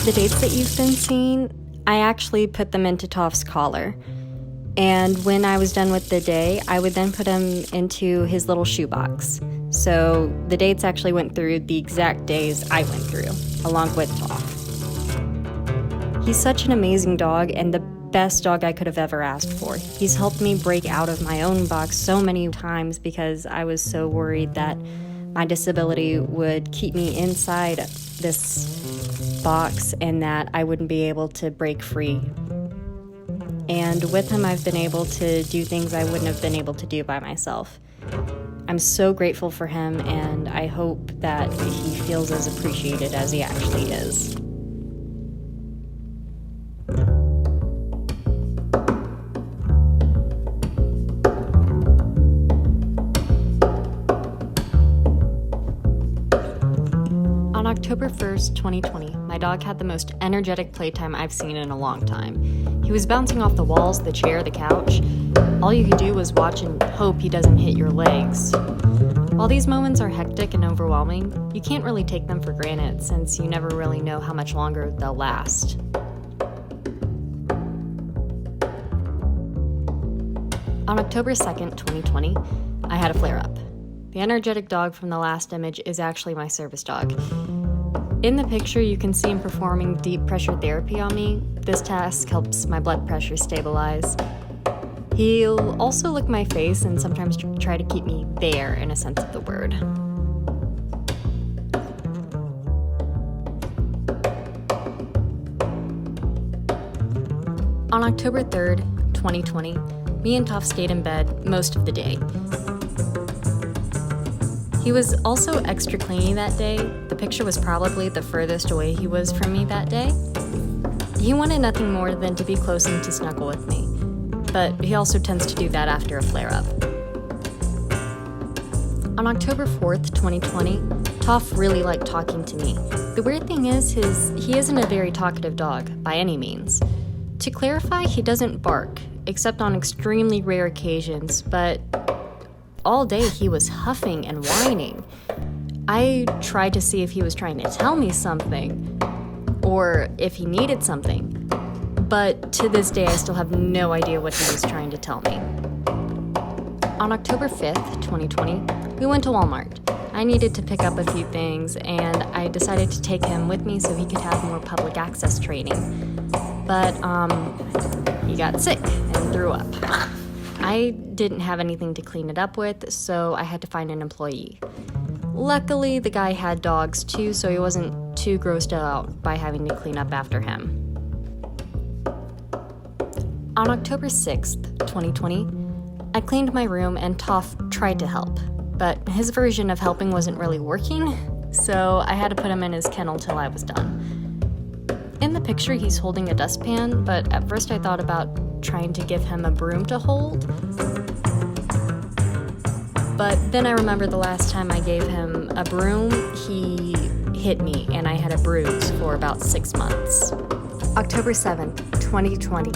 The dates that you've been seeing, I actually put them into Toph's collar. And when I was done with the day, I would then put him into his little shoebox. So the dates actually went through the exact days I went through, along with Toph. He's such an amazing dog and the best dog I could have ever asked for. He's helped me break out of my own box so many times because I was so worried that my disability would keep me inside this box and that I wouldn't be able to break free. And with him, I've been able to do things I wouldn't have been able to do by myself. I'm so grateful for him, and I hope that he feels as appreciated as he actually is. On October 1st, 2020, my dog had the most energetic playtime I've seen in a long time. He was bouncing off the walls, the chair, the couch. All you could do was watch and hope he doesn't hit your legs. While these moments are hectic and overwhelming, you can't really take them for granted since you never really know how much longer they'll last. On October 2nd, 2020, I had a flare-up. The energetic dog from the last image is actually my service dog. In the picture, you can see him performing deep pressure therapy on me. This task helps my blood pressure stabilize. He'll also lick my face and sometimes try to keep me there in a sense of the word. On October 3rd, 2020, me and Toph stayed in bed most of the day. He was also extra clingy that day. The picture was probably the furthest away he was from me that day. He wanted nothing more than to be close and to snuggle with me, but he also tends to do that after a flare-up. On October 4th, 2020, Toph really liked talking to me. The weird thing is, he isn't a very talkative dog, by any means. To clarify, he doesn't bark, except on extremely rare occasions, but all day he was huffing and whining. I tried to see if he was trying to tell me something, or if he needed something, but to this day I still have no idea what he was trying to tell me. On October 5th, 2020, we went to Walmart. I needed to pick up a few things, and I decided to take him with me so he could have more public access training. But, he got sick and threw up. I didn't have anything to clean it up with, so I had to find an employee. Luckily, the guy had dogs too, so he wasn't too grossed out by having to clean up after him. On October 6th, 2020, I cleaned my room and Toph tried to help, but his version of helping wasn't really working, so I had to put him in his kennel till I was done. In the picture, he's holding a dustpan, but at first I thought about trying to give him a broom to hold. But then I remembered the last time I gave him a broom, he hit me and I had a bruise for about 6 months. October 7th, 2020.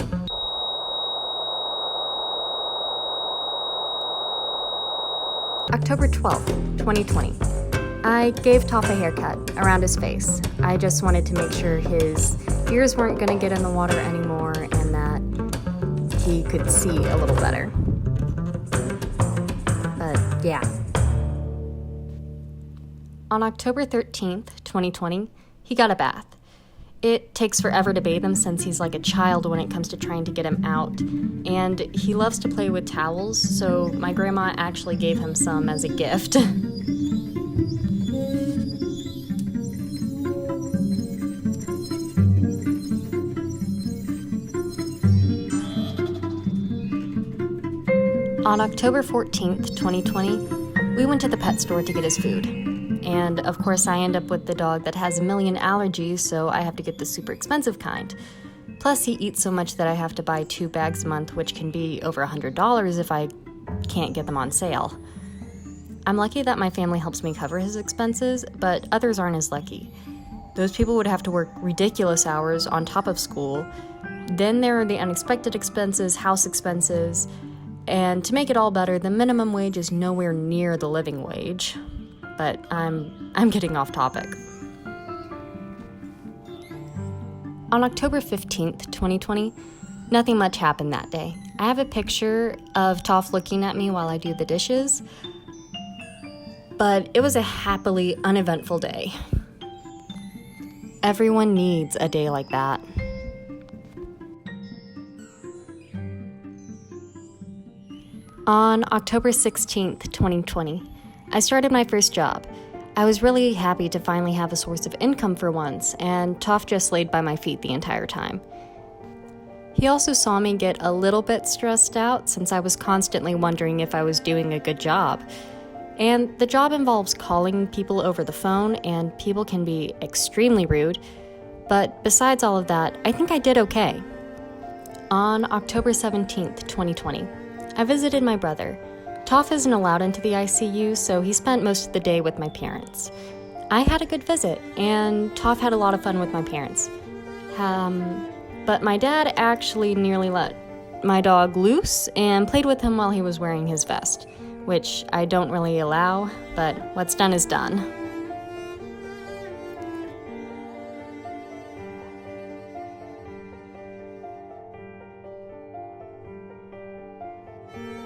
October 12th, 2020. I gave Toph a haircut around his face. I just wanted to make sure his ears weren't gonna get in the water anymore and that he could see a little better. But yeah. On October 13th, 2020, he got a bath. It takes forever to bathe him since he's like a child when it comes to trying to get him out, and he loves to play with towels, so my grandma actually gave him some as a gift. On October 14th, 2020, we went to the pet store to get his food. And of course I end up with the dog that has a million allergies, so I have to get the super expensive kind. Plus he eats so much that I have to buy 2 bags a month, which can be over $100 if I can't get them on sale. I'm lucky that my family helps me cover his expenses, but others aren't as lucky. Those people would have to work ridiculous hours on top of school. Then there are the unexpected expenses, house expenses, and to make it all better, the minimum wage is nowhere near the living wage. But I'm getting off topic. On October 15th, 2020, nothing much happened that day. I have a picture of Toph looking at me while I do the dishes, but it was a happily uneventful day. Everyone needs a day like that. On October 16th, 2020, I started my first job. I was really happy to finally have a source of income for once, and Toph just laid by my feet the entire time. He also saw me get a little bit stressed out since I was constantly wondering if I was doing a good job. And the job involves calling people over the phone, and people can be extremely rude. But besides all of that, I think I did okay. On October 17th, 2020, I visited my brother. Toph isn't allowed into the ICU, so he spent most of the day with my parents. I had a good visit, and Toph had a lot of fun with my parents. But my dad actually nearly let my dog loose and played with him while he was wearing his vest, which I don't really allow, but what's done is done.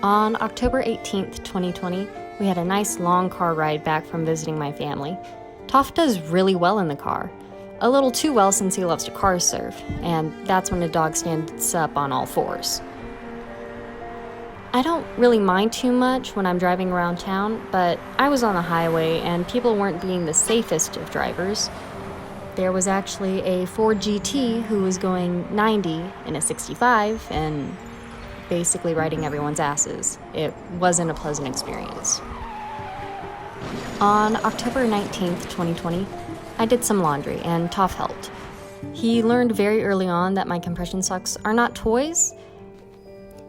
On October 18th, 2020, we had a nice long car ride back from visiting my family. Toph does really well in the car. A little too well since he loves to car surf, and that's when a dog stands up on all fours. I don't really mind too much when I'm driving around town, but I was on the highway and people weren't being the safest of drivers. There was actually a Ford GT who was going 90 in a 65 and basically riding everyone's asses. It wasn't a pleasant experience. On October 19th, 2020, I did some laundry and Toph helped. He learned very early on that my compression socks are not toys.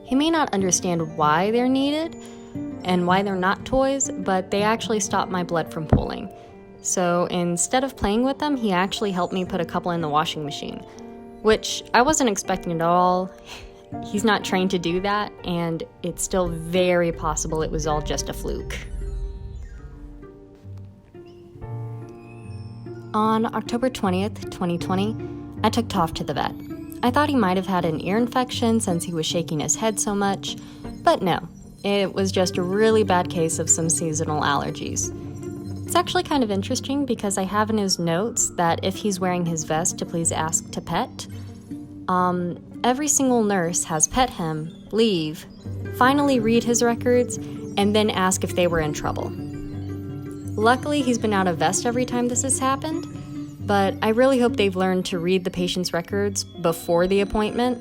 He may not understand why they're needed and why they're not toys, but they actually stop my blood from pooling. So instead of playing with them, he actually helped me put a couple in the washing machine, which I wasn't expecting at all. He's not trained to do that, and it's still very possible it was all just a fluke. On October 20th, 2020, I took Toph to the vet. I thought he might have had an ear infection since he was shaking his head so much, but no, it was just a really bad case of some seasonal allergies. It's actually kind of interesting because I have in his notes that if he's wearing his vest to please ask to pet. Every single nurse has pet him, leave, finally read his records, and then ask if they were in trouble. Luckily, he's been out of vest every time this has happened, but I really hope they've learned to read the patient's records before the appointment.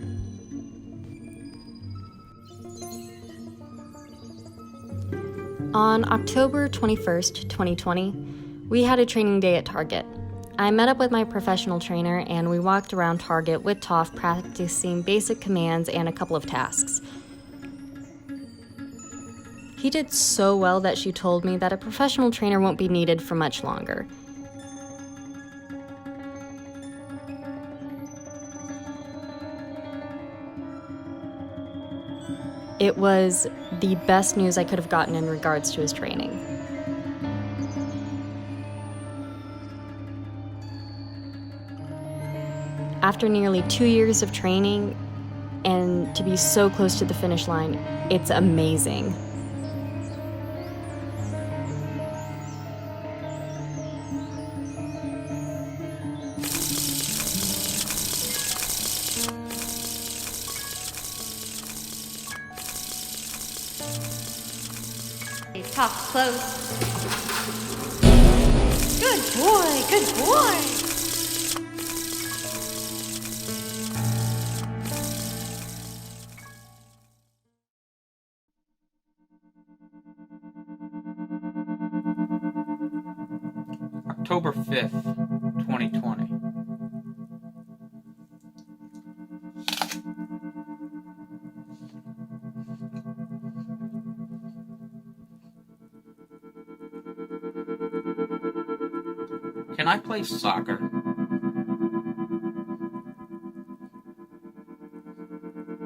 On October 21st, 2020, we had a training day at Target. I met up with my professional trainer and we walked around Target with Toph practicing basic commands and a couple of tasks. He did so well that she told me that a professional trainer won't be needed for much longer. It was the best news I could have gotten in regards to his training. After nearly 2 years of training and to be so close to the finish line, it's amazing. Top close. Good boy, good boy. October 5th, 2020. Can I play soccer?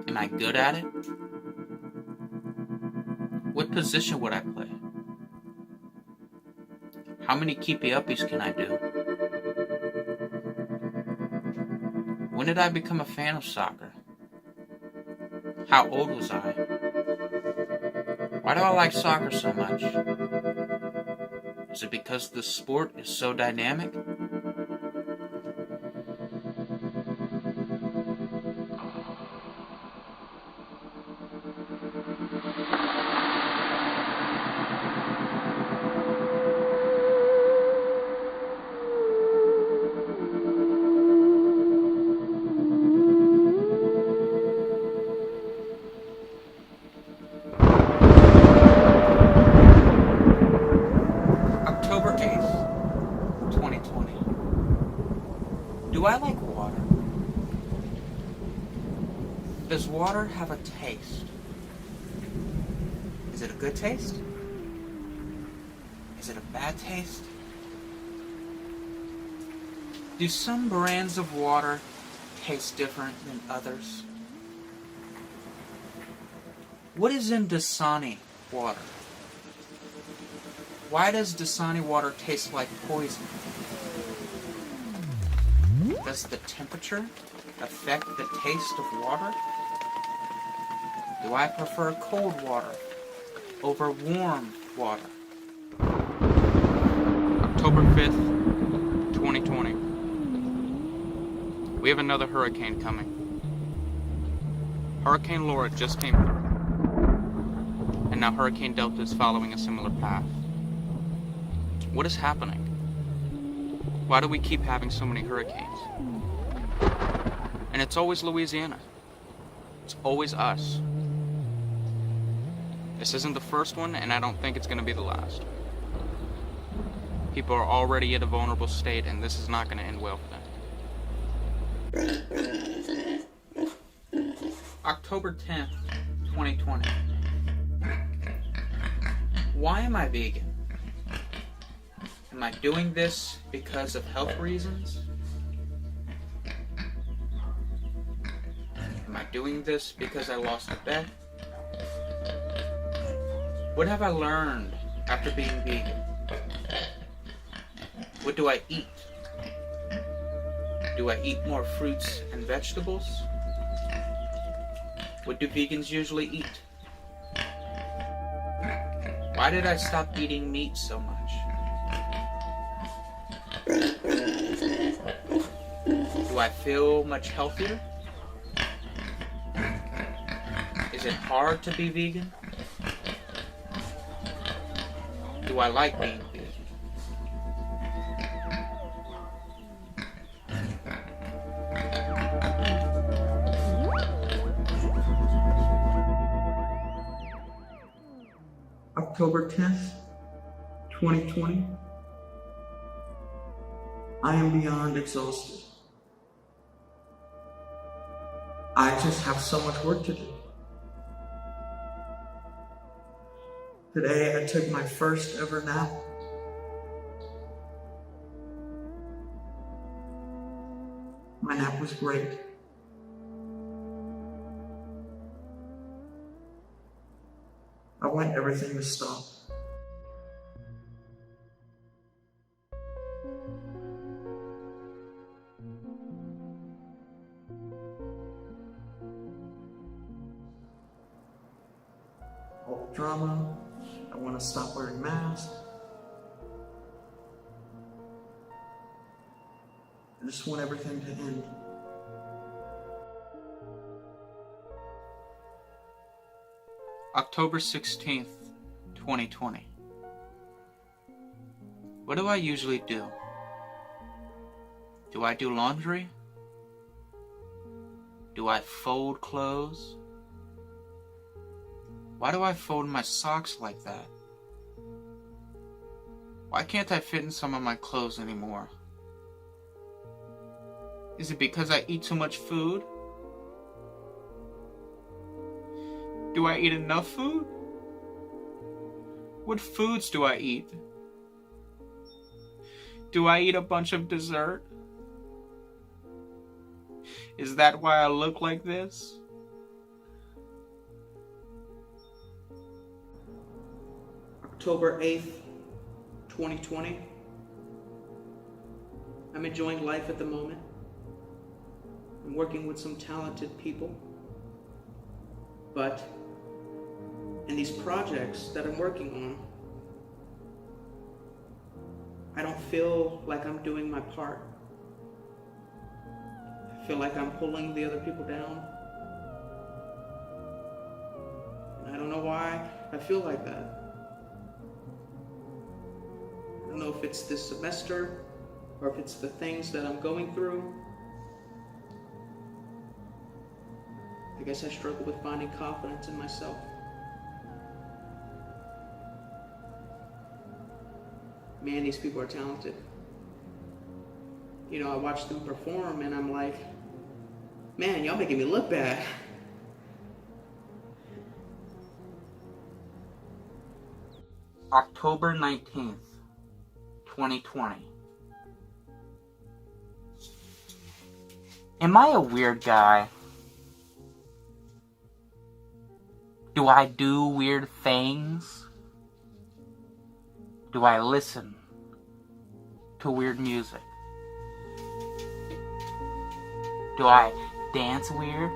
Am I good at it? What position would I play? How many keepy uppies can I do? When did I become a fan of soccer? How old was I? Why do I like soccer so much? Is it because the sport is so dynamic? October 8th, 2020. Do I like water? Does water have a taste? Is it a good taste? Is it a bad taste? Do some brands of water taste different than others? What is in Dasani water? Why does Dasani water taste like poison? Does the temperature affect the taste of water? Do I prefer cold water over warm water? October 5th, 2020. We have another hurricane coming. Hurricane Laura just came through, and now Hurricane Delta is following a similar path. What is happening? Why do we keep having so many hurricanes? And it's always Louisiana. It's always us. This isn't the first one, and I don't think it's going to be the last. People are already at a vulnerable state, and this is not going to end well for them. October 10th, 2020. Why am I vegan? Am I doing this because of health reasons? Am I doing this because I lost a bet? What have I learned after being vegan? What do I eat? Do I eat more fruits and vegetables? What do vegans usually eat? Why did I stop eating meat so much? Do I feel much healthier? Is it hard to be vegan? Do I like being vegan? October 10th, 2020. I am beyond exhausted. I just have so much work to do. Today I took my first ever nap. My nap was great. I want everything to stop. All the drama. I want to stop wearing masks. I just want everything to end. October 16th, 2020. What do I usually do? Do I do laundry? Do I fold clothes? Why do I fold my socks like that? Why can't I fit in some of my clothes anymore? Is it because I eat too much food? Do I eat enough food? What foods do I eat? Do I eat a bunch of dessert? Is that why I look like this? October 8th, 2020. I'm enjoying life at the moment. I'm working with some talented people. But in these projects that I'm working on, I don't feel like I'm doing my part. I feel like I'm pulling the other people down. And I don't know why I feel like that. I don't know if it's this semester or if it's the things that I'm going through. I guess I struggle with finding confidence in myself. Man, these people are talented. You know, I watch them perform and I'm like, man, y'all making me look bad. October 19th, 2020. Am I a weird guy? Do I do weird things? Do I listen to weird music? Do I dance weird?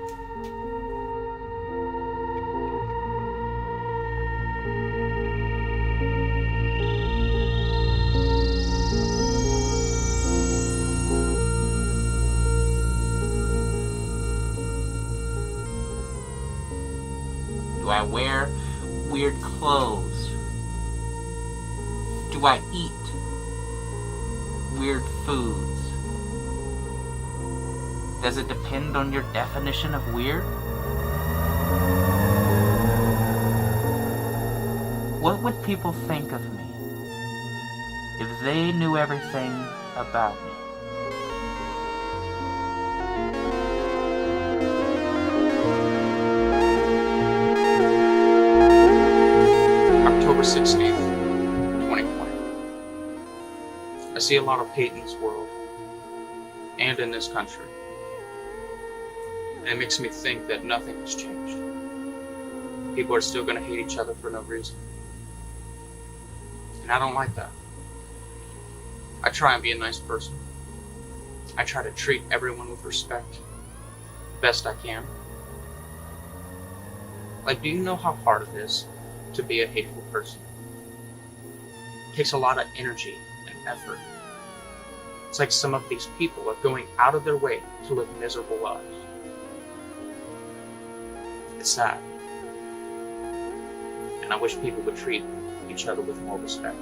Do I wear weird clothes? Do I eat weird foods? Does it depend on your definition of weird? What would people think of me if they knew everything about me? October 16th, 2020. I see a lot of hate in this world and in this country. And it makes me think that nothing has changed. People are still going to hate each other for no reason. And I don't like that. I try and be a nice person. I try to treat everyone with respect, best I can. Like, do you know how hard it is to be a hateful person? It takes a lot of energy and effort. It's like some of these people are going out of their way to live miserable lives. It's sad. And I wish people would treat each other with more respect.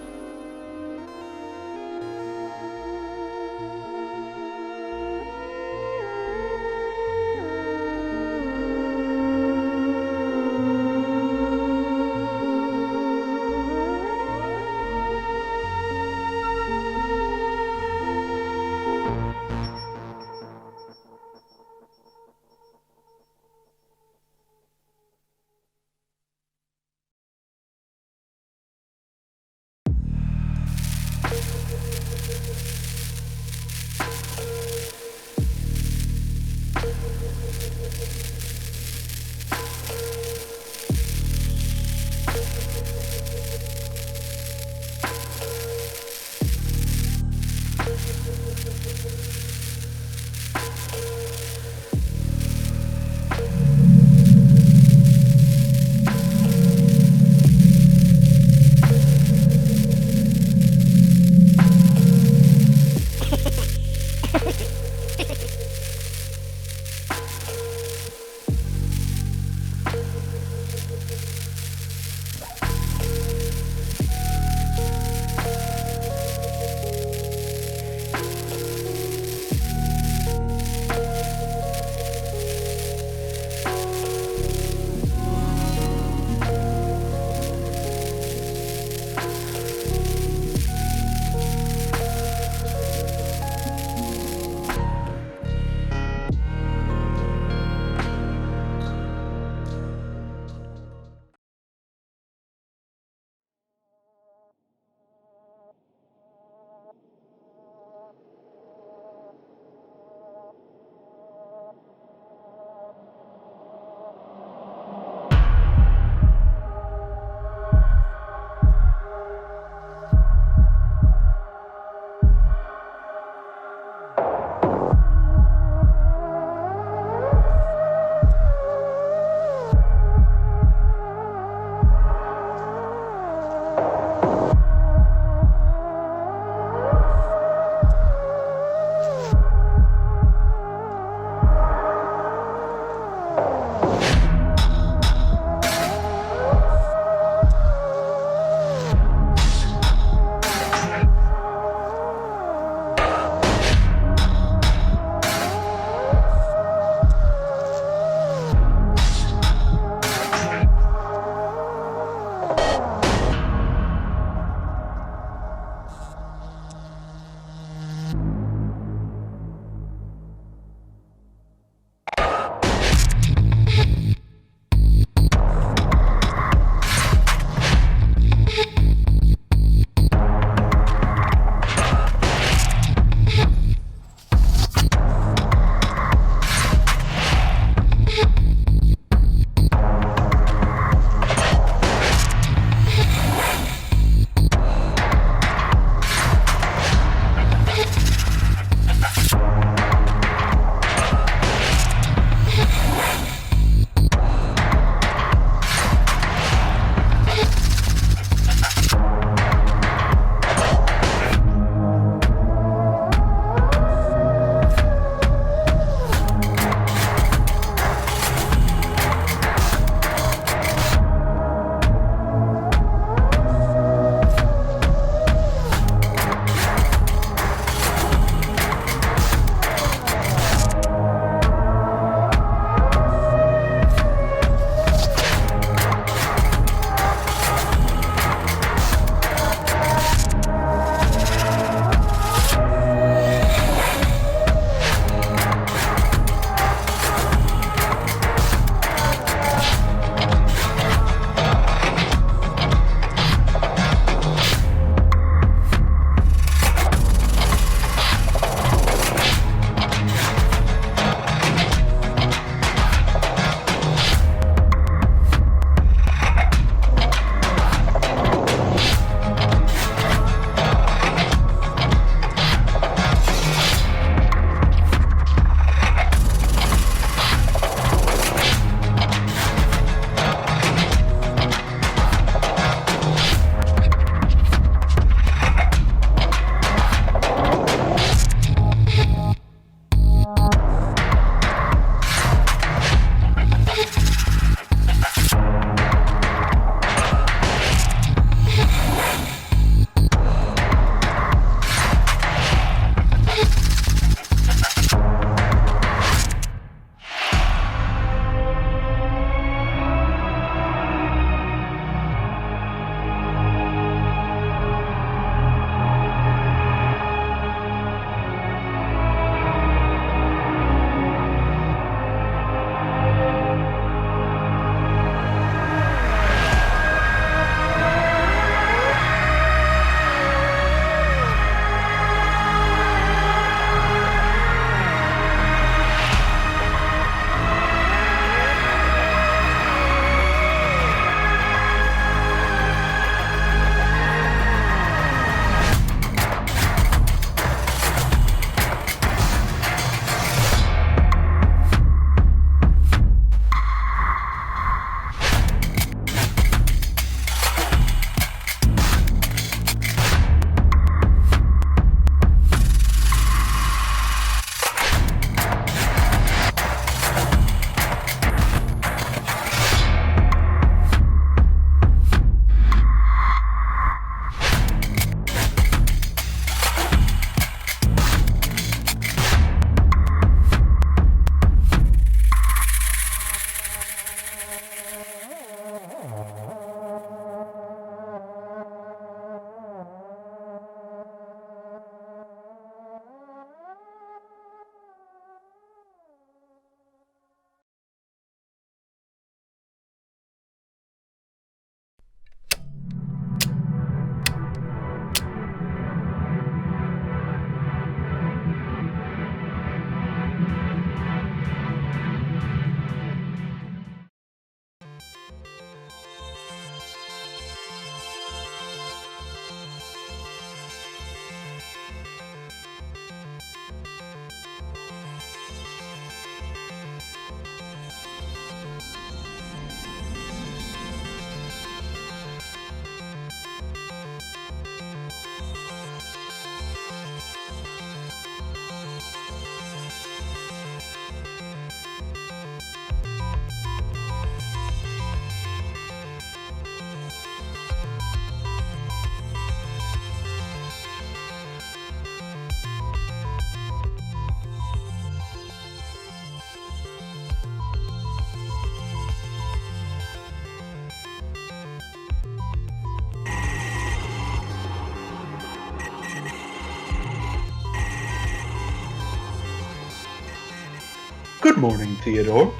Good morning, Theodore.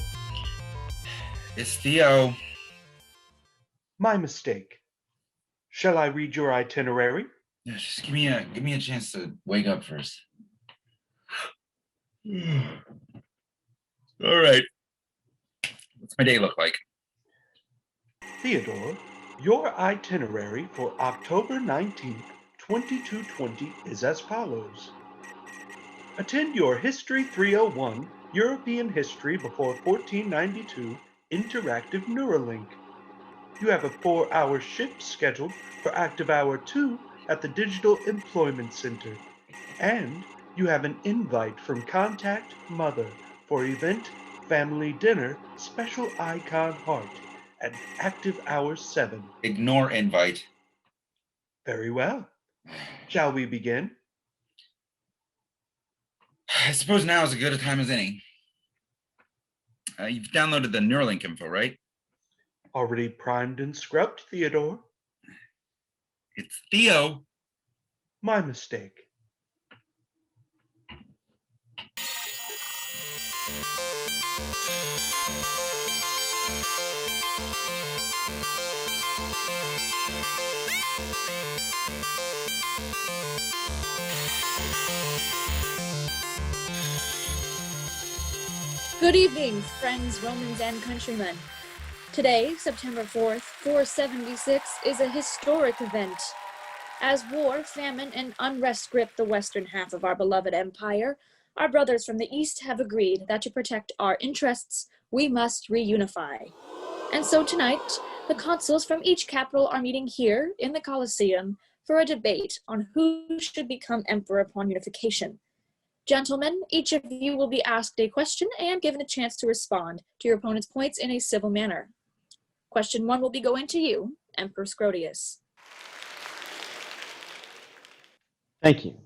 It's Theo. My mistake. Shall I read your itinerary? Yeah, just give me a chance to wake up first. All right. What's my day look like? Theodore, your itinerary for October 19th, 2220 is as follows. Attend your History 301 European History before 1492 Interactive Neuralink. You have a 4-hour shift scheduled for Active Hour 2 at the Digital Employment Center. And you have an invite from Contact Mother for event Family Dinner Special Icon Heart at Active Hour 7. Ignore invite. Very well. Shall we begin? I suppose now is as good a time as any. You've downloaded the Neuralink info, right? Already primed and scrubbed, Theodore. It's Theo. My mistake. Good evening, friends, Romans, and countrymen. Today, September 4th, 476, is a historic event. As war, famine, and unrest grip the western half of our beloved empire, our brothers from the east have agreed that to protect our interests, we must reunify. And so tonight, the consuls from each capital are meeting here in the Colosseum for a debate on who should become emperor upon unification. Gentlemen, each of you will be asked a question and given a chance to respond to your opponent's points in a civil manner. Question 1 will be going to you, Emperor Scrotius. Thank you.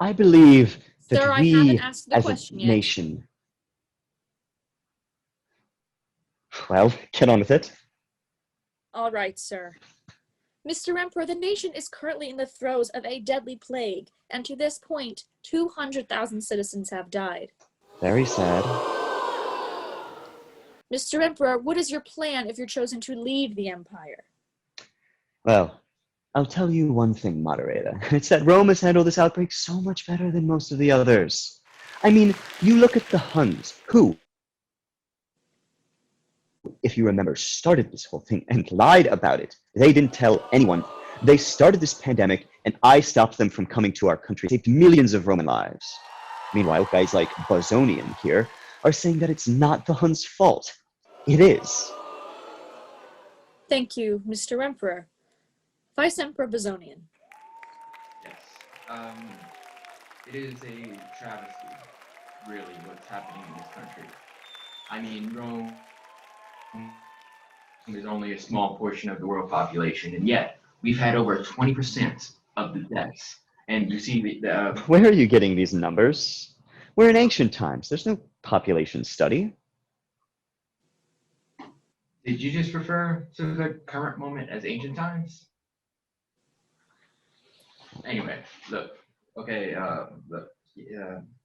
I believe that Sir, I we, haven't asked the as question a yet. nation, well, get on with it. All right, sir. Mr. Emperor, the nation is currently in the throes of a deadly plague, and to this point, 200,000 citizens have died. Very sad. Mr. Emperor, what is your plan if you're chosen to leave the empire? Well, I'll tell you one thing, moderator. It's that Rome has handled this outbreak so much better than most of the others. I mean, you look at the Huns, who, if you remember, started this whole thing and lied about it. They didn't tell anyone. They started this pandemic, and I stopped them from coming to our country, saved millions of Roman lives. Meanwhile, guys like Bozonian here are saying that it's not the Huns' fault. It is. Thank you, Mr. Emperor. Vice Emperor Bozonian. Yes. It is a travesty, really, what's happening in this country. I mean, Rome is only a small portion of the world population, and yet we've had over 20% of the deaths. And you see Where are you getting these numbers? We're in ancient times. There's no population study. Did you just refer to the current moment as ancient times? Anyway, look. Okay, look.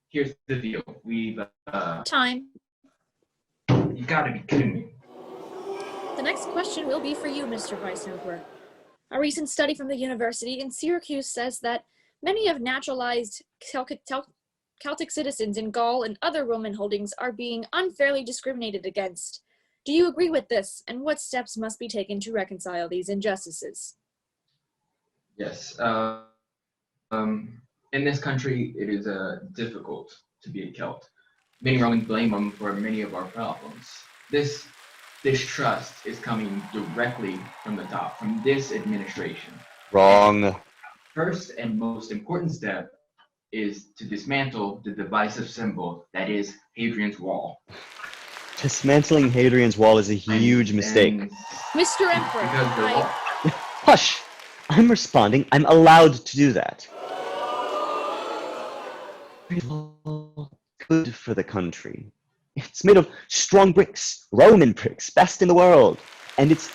Here's the deal. We've Time. You gotta be kidding me. The next question will be for you, Mr. Vice Emperor. A recent study from the University in Syracuse says that many of naturalized Celtic citizens in Gaul and other Roman holdings are being unfairly discriminated against. Do you agree with this, and what steps must be taken to reconcile these injustices? Yes. In this country, it is difficult to be a Celt. Many Romans blame them for many of our problems. This distrust is coming directly from the top, from this administration. Wrong. First and most important step is to dismantle the divisive symbol that is Hadrian's Wall. Dismantling Hadrian's Wall is a huge mistake. Mr. Emperor, Because the wall, Hush! I'm responding. I'm allowed to do that. Good for the country. It's made of strong bricks, Roman bricks, best in the world. And it's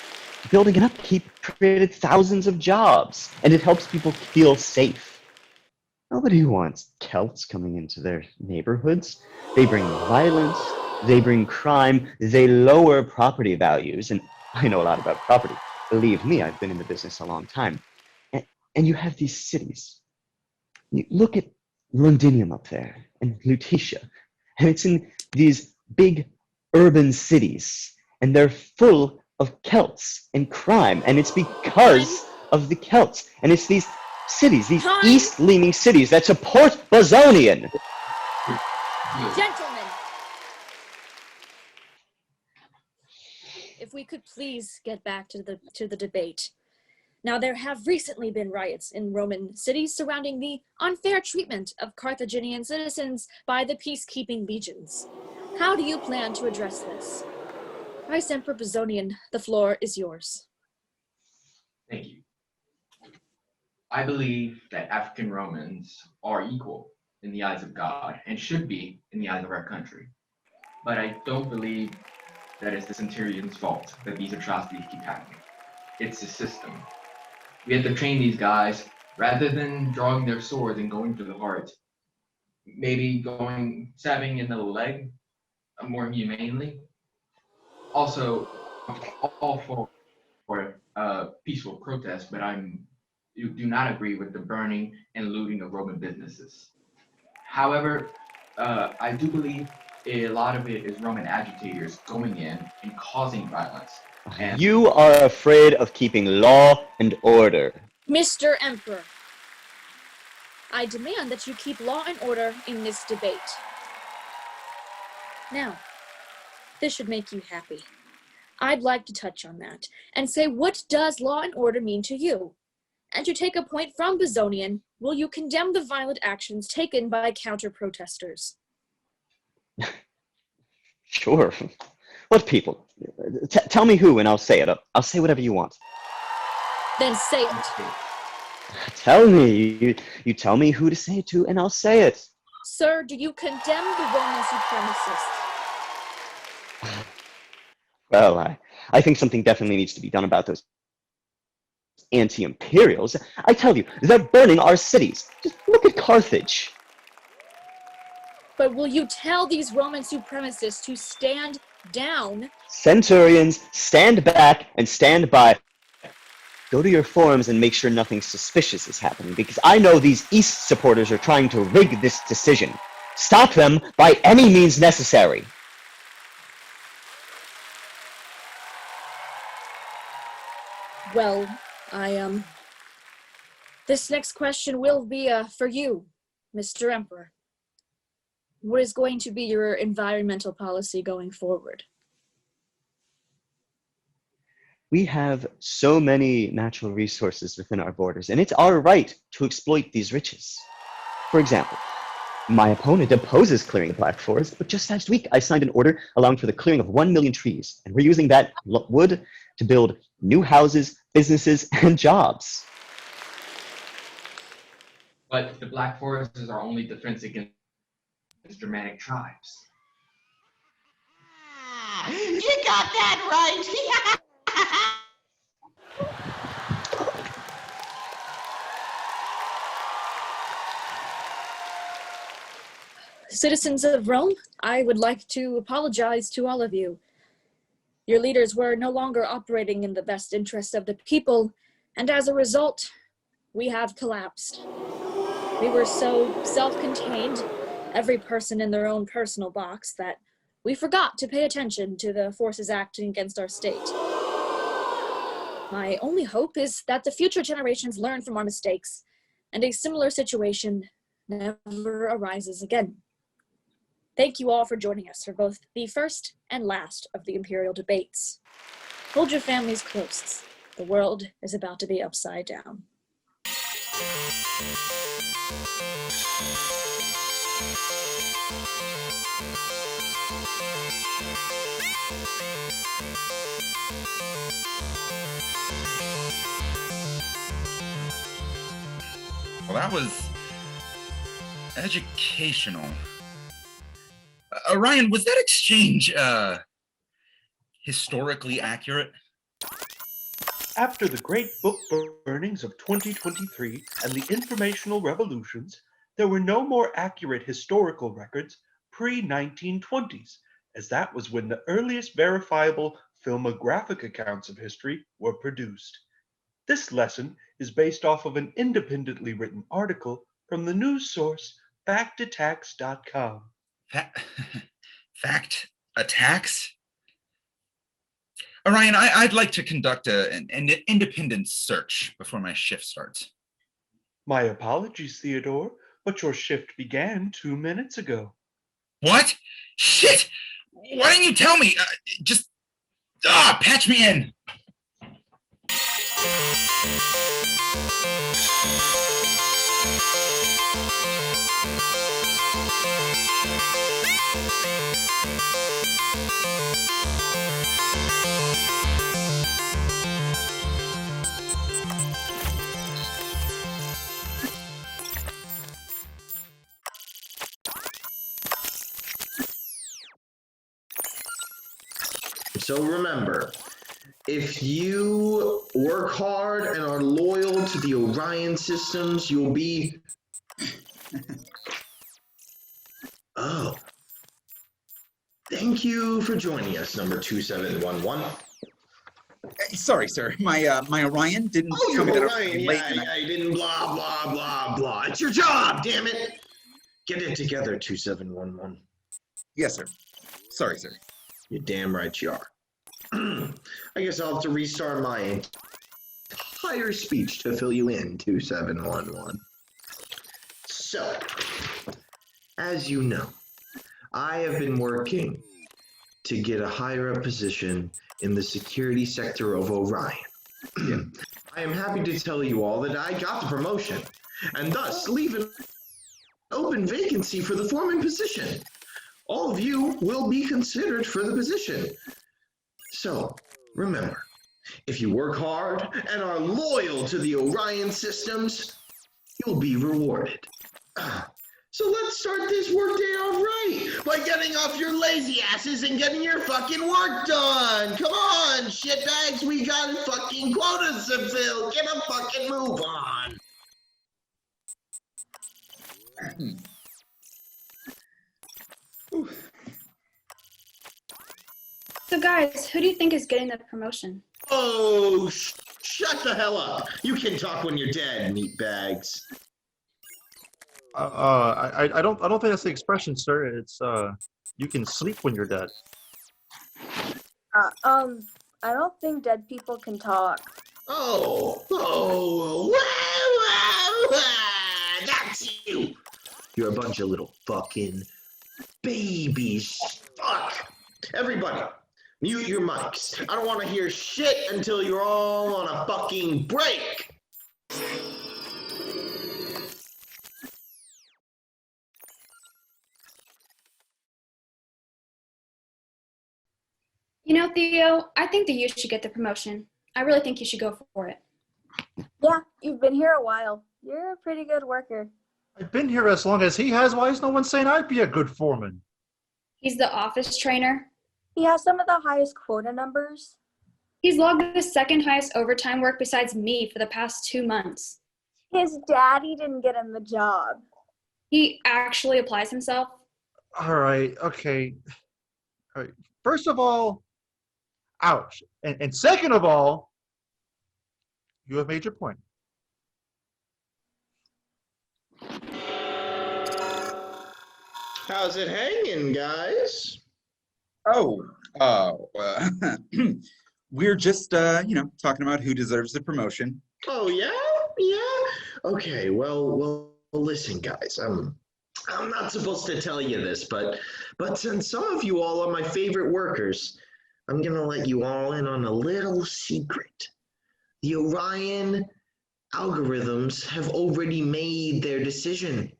building an upkeep created thousands of jobs. And it helps people feel safe. Nobody wants Celts coming into their neighborhoods. They bring violence, they bring crime, they lower property values. And I know a lot about property. Believe me, I've been in the business a long time. And you have these cities. You look at Londinium up there and Lutetia, and it's in these big urban cities, and they're full of Celts and crime, and it's because of the Celts. And it's these cities, these Time. east-leaning cities that support Bozonian. Gentlemen, if we could please get back to the debate. Now, there have recently been riots in Roman cities surrounding the unfair treatment of Carthaginian citizens by the peacekeeping legions. How do you plan to address this? Vice Emperor Bozonian, the floor is yours. Thank you. I believe that African Romans are equal in the eyes of God and should be in the eyes of our country. But I don't believe that it's the centurion's fault that these atrocities keep happening. It's the system. We have to train these guys rather than drawing their swords and going to the heart. Maybe stabbing in the leg more humanely. Also, all for peaceful protest, but you do not agree with the burning and looting of Roman businesses. However, I do believe a lot of it is Roman agitators going in and causing violence. And You are afraid of keeping law and order. Mr. Emperor, I demand that you keep law and order in this debate. Now, this should make you happy. I'd like to touch on that and say, what does law and order mean to you? And to take a point from Bozonian, will you condemn the violent actions taken by counter-protesters? Sure. What people? Tell me who and I'll say it. I'll say whatever you want. Then say it. Tell me. You tell me who to say it to and I'll say it. Sir, do you condemn the Roman supremacists? Well, I think something definitely needs to be done about those anti-imperials. I tell you, they're burning our cities. Just look at Carthage. But will you tell these Roman supremacists to stand down? Centurions, stand back and stand by. Go to your forums and make sure nothing suspicious is happening, because I know these East supporters are trying to rig this decision. Stop them by any means necessary. Well, this next question will be for you, Mr. Emperor. What is going to be your environmental policy going forward? We have so many natural resources within our borders, and it's our right to exploit these riches. For example, my opponent opposes clearing the Black Forest, but just last week I signed an order allowing for the clearing of 1 million trees, and we're using that wood to build new houses, businesses, and jobs. But the Black Forest is our only defense against Germanic tribes. You got that right. Citizens of Rome, I would like to apologize to all of you. Your leaders were no longer operating in the best interest of the people, and as a result, we have collapsed. We were so self-contained, every person in their own personal box, that we forgot to pay attention to the forces acting against our state. My only hope is that the future generations learn from our mistakes, and a similar situation never arises again. Thank you all for joining us for both the first and last of the imperial debates. Hold your families close. The world is about to be upside down. Well, that was educational. Ryan, was that exchange historically accurate? After the great book burnings of 2023 and the informational revolutions, there were no more accurate historical records pre-1920s, as that was when the earliest verifiable filmographic accounts of history were produced. This lesson is based off of an independently written article from the news source factattacks.com. Fact attacks? Orion, I'd like to conduct an independent search before my shift starts. My apologies, Theodore, but your shift began 2 minutes ago. What? Shit! Why didn't you tell me? Patch me in. So remember, if you work hard and are loyal to the Orion systems, you'll be... Oh. Thank you for joining us, number 2711. Sorry, sir. My Orion didn't tell me that I was Orion, late. I didn't blah, blah, blah, blah. It's your job, damn it! Get it together, 2711. Yes, sir. Sorry, sir. You're damn right you are. I guess I'll have to restart my entire speech to fill you in, 2711. So, as you know, I have been working to get a higher up position in the security sector of Orion. I am happy to tell you all that I got the promotion, and thus leave an open vacancy for the foreman position. All of you will be considered for the position. So, remember, if you work hard and are loyal to the Orion systems, you'll be rewarded. So let's start this workday off right by getting off your lazy asses and getting your fucking work done. Come on, shitbags, we got fucking quotas to fill. Get a fucking move on. So guys, who do you think is getting the promotion? Oh, shut the hell up. You can talk when you're dead, meatbags. I don't think that's the expression, sir. It's you can sleep when you're dead. I don't think dead people can talk. That's you. You're a bunch of little fucking babies. Fuck. Everybody, mute your mics. I don't want to hear shit until you're all on a fucking break. You know, Theo, I think that you should get the promotion. I really think you should go for it. Yeah, you've been here a while. You're a pretty good worker. I've been here as long as he has. Why is no one saying I'd be a good foreman? He's the office trainer. He has some of the highest quota numbers. He's logged the second highest overtime work besides me for the past 2 months. His daddy didn't get him the job. He actually applies himself. All right, okay. All right. First of all, ouch. And second of all, you have made your point. How's it hanging, guys? We're just, talking about who deserves the promotion. Oh, yeah? Yeah? Okay, well, listen, guys. I'm not supposed to tell you this, but since some of you all are my favorite workers, I'm gonna let you all in on a little secret. The Orion algorithms have already made their decision,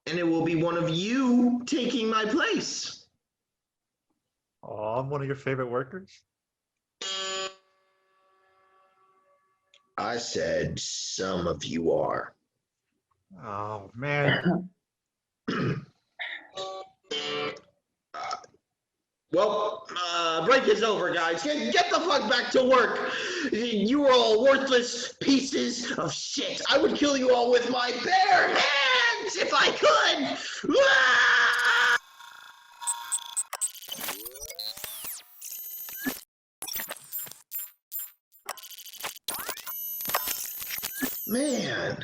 and it will be one of you taking my place. Oh, I'm one of your favorite workers? I said some of you are. Oh, man. Break is over, guys. Get the fuck back to work. You are all worthless pieces of shit. I would kill you all with my bare hands. legs if I could! Ah! Man,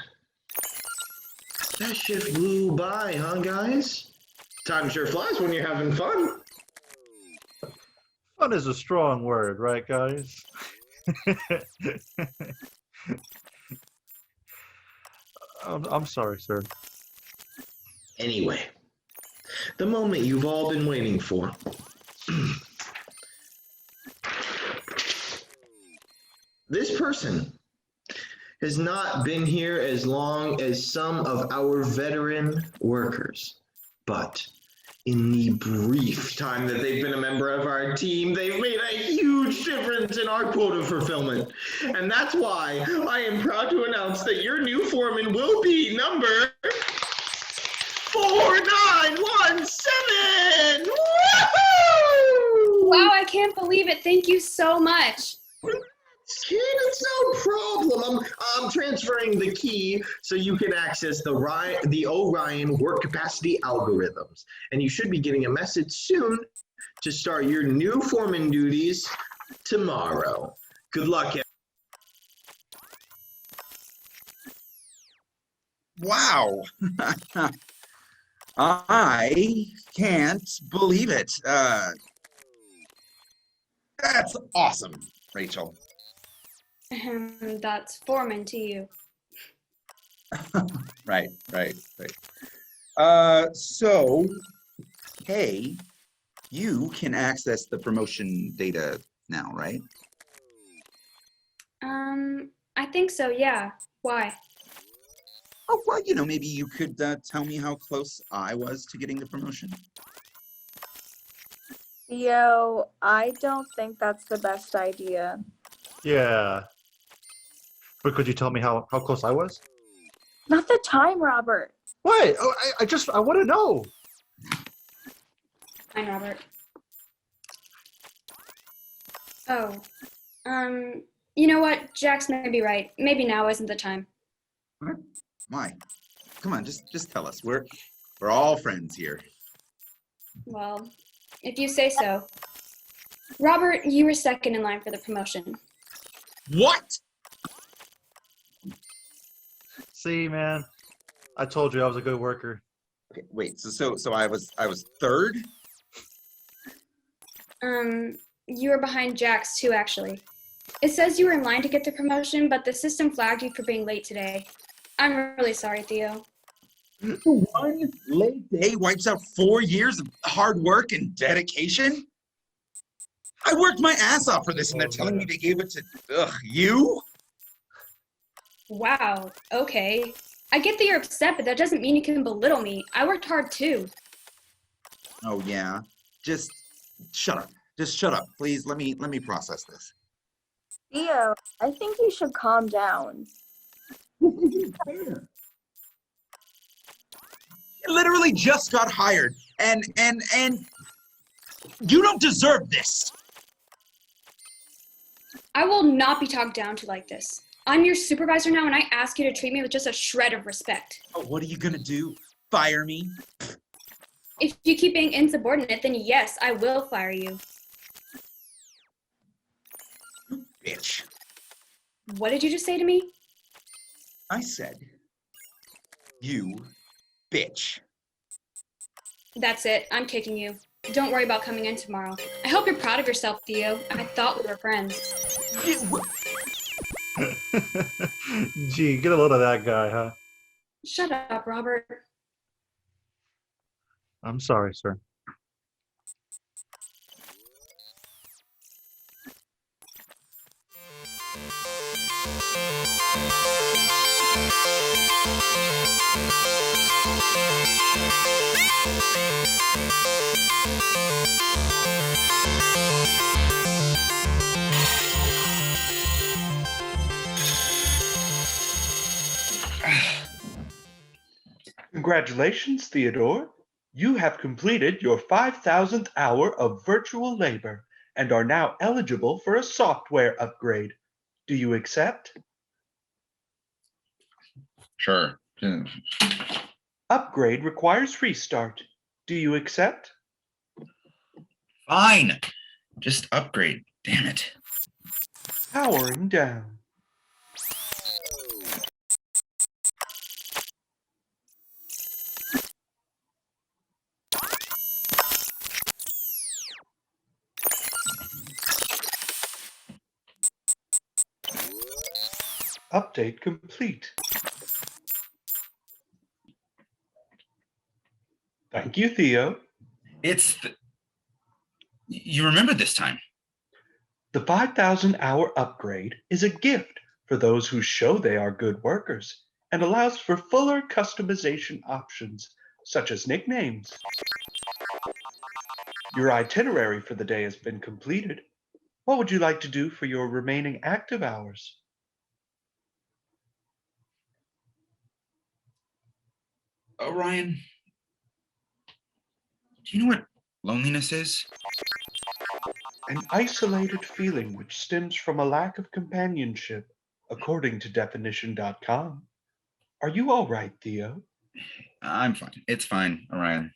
that shit flew by, huh, guys? Time sure flies when you're having fun. Fun is a strong word, right, guys? I'm sorry, sir. Anyway, the moment you've all been waiting for. This person has not been here as long as some of our veteran workers, but in the brief time that they've been a member of our team, they've made a huge difference in our quota fulfillment. And that's why I am proud to announce that your new foreman will be number 4917! Woohoo! Wow, I can't believe it. Thank you so much. Kid, it's no problem. I'm transferring the key so you can access the Orion work capacity algorithms. And you should be getting a message soon to start your new foreman duties tomorrow. Good luck. Wow. I can't believe it. That's awesome, Rachel. That's foreman to you. Right. So, hey, you can access the promotion data now, right? I think so, yeah. Why? Oh, well, maybe you could tell me how close I was to getting the promotion. Theo, I don't think that's the best idea. Yeah. But could you tell me how close I was? Not the time, Robert. What? Oh, I want to know. Fine, Robert. Oh. You know what? Jax may be right. Maybe now isn't the time. What? Why? Come on, just tell us. We're all friends here. Well, if you say so. Robert, you were second in line for the promotion. What? See, man, I told you I was a good worker. Okay, wait. So I was third? You were behind Jax too, actually. It says you were in line to get the promotion, but the system flagged you for being late today. I'm really sorry, Theo. One late day wipes out 4 years of hard work and dedication? I worked my ass off for this, and they're telling me they gave it to you? Wow, okay. I get that you're upset, but that doesn't mean you can belittle me. I worked hard too. Oh yeah. Just shut up. Just shut up, please. Let me process this. Theo, I think you should calm down. You literally just got hired, and you don't deserve this. I will not be talked down to like this. I'm your supervisor now, and I ask you to treat me with just a shred of respect. Oh, what are you gonna do? Fire me? If you keep being insubordinate, then yes, I will fire you. Bitch. What did you just say to me? I said, you bitch. That's it. I'm kicking you. Don't worry about coming in tomorrow. I hope you're proud of yourself, Theo. I thought we were friends. Gee, get a load of that guy, huh? Shut up, Robert. I'm sorry, sir. Congratulations, Theodore. You have completed your 5,000th hour of virtual labor and are now eligible for a software upgrade. Do you accept? Sure. Upgrade requires restart. Do you accept? Fine. Just upgrade. Damn it. Powering down. Update complete. Thank you, Theo. You remember this time. The 5,000 hour upgrade is a gift for those who show they are good workers and allows for fuller customization options, such as nicknames. Your itinerary for the day has been completed. What would you like to do for your remaining active hours? Orion, do you know what loneliness is? An isolated feeling which stems from a lack of companionship, according to definition.com. Are you all right, Theo? I'm fine. It's fine, Orion.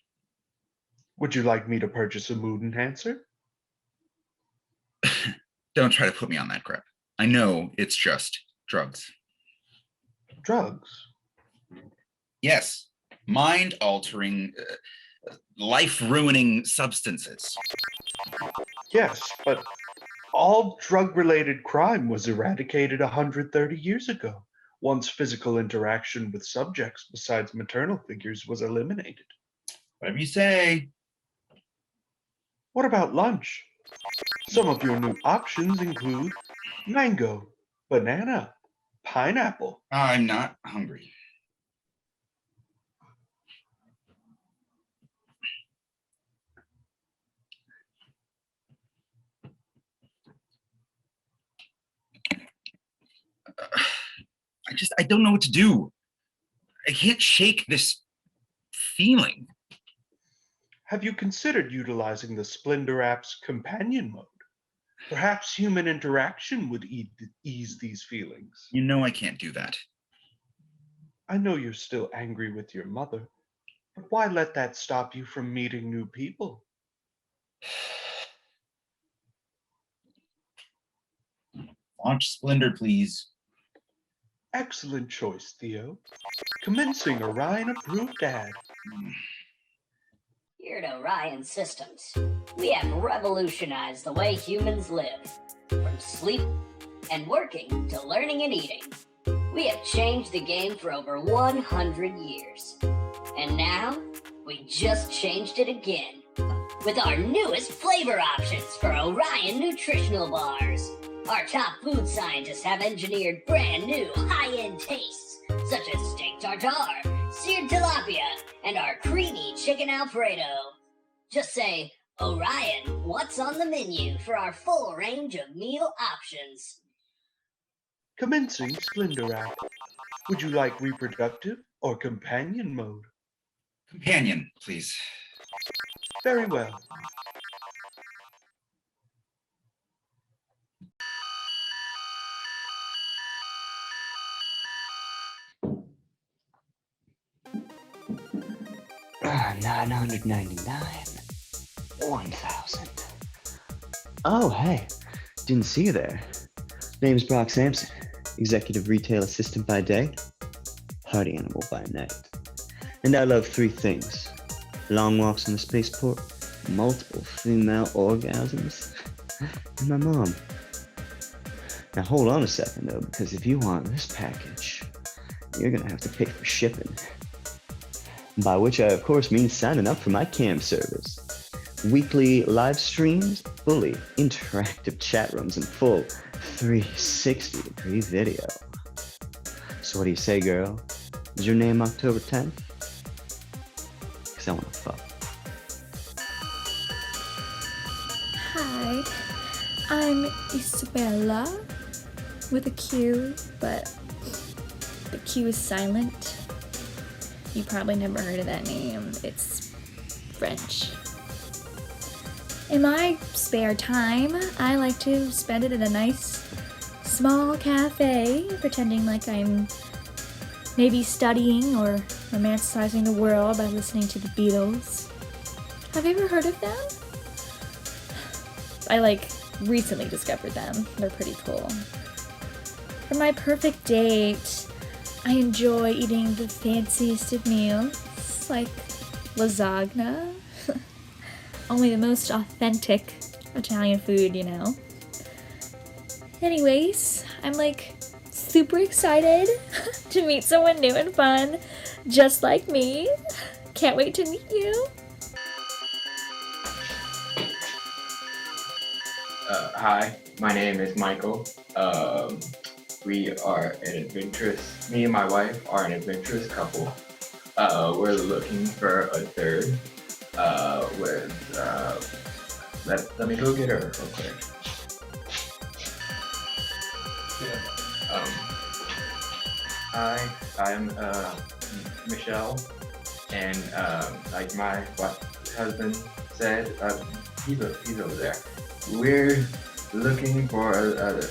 Would you like me to purchase a mood enhancer? Don't try to put me on that crap. I know it's just drugs. Drugs? Yes. Mind-altering, life-ruining substances. Yes, but all drug-related crime was eradicated 130 years ago, once physical interaction with subjects besides maternal figures was eliminated. Whatever you say. What about lunch? Some of your new options include mango, banana, pineapple. I'm not hungry. I don't know what to do. I can't shake this feeling. Have you considered utilizing the Splendor app's companion mode? Perhaps human interaction would ease these feelings. You know I can't do that. I know you're still angry with your mother, but why let that stop you from meeting new people? Launch Splendor, please. Excellent choice, Theo. Commencing Orion approved ad. Here at Orion Systems, we have revolutionized the way humans live. From sleep and working to learning and eating. We have changed the game for over 100 years. And now, we just changed it again with our newest flavor options for Orion nutritional bars. Our top food scientists have engineered brand new high-end tastes, such as steak tartare, seared tilapia, and our creamy chicken Alfredo. Just say, Orion, what's on the menu for our full range of meal options? Commencing Splendor app. Would you like reproductive or companion mode? Companion, please. Very well. $999. 1,000. Oh, hey. Didn't see you there. Name's Brock Sampson. Executive retail assistant by day, party animal by night. And I love three things. Long walks on the spaceport, multiple female orgasms, and my mom. Now hold on a second though, because if you want this package, you're gonna have to pay for shipping. By which I of course mean signing up for my cam service. Weekly live streams, fully interactive chat rooms, and full 360-degree video. So what do you say, girl? Is your name October 10th? Because I want to fuck. Hi, I'm Isabella with a Q, but the Q is silent. You probably never heard of that name. It's French. In my spare time, I like to spend it at a nice small cafe, pretending like I'm maybe studying or romanticizing the world by listening to the Beatles. Have you ever heard of them? I recently discovered them. They're pretty cool. For my perfect date, I enjoy eating the fanciest of meals, like lasagna. Only the most authentic Italian food, you know. Anyways, I'm super excited to meet someone new and fun, just like me. Can't wait to meet you. Hi, my name is Michael. We are me and my wife are an adventurous couple. We're looking for a third. Let me go get her real quick. Hi, I'm Michelle, and like my husband said, he's over there. We're looking for a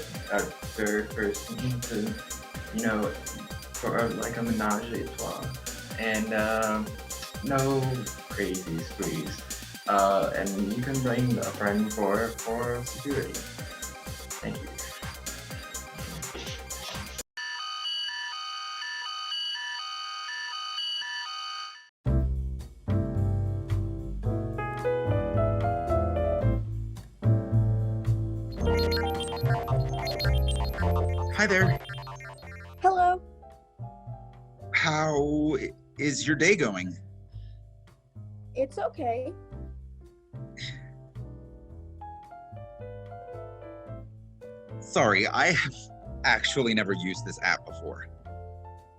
third person to, for a menage a trois, and no crazies, please. And you can bring a friend for security. Thank you. Hi there. Hello. How is your day going? It's okay. Sorry, I have actually never used this app before.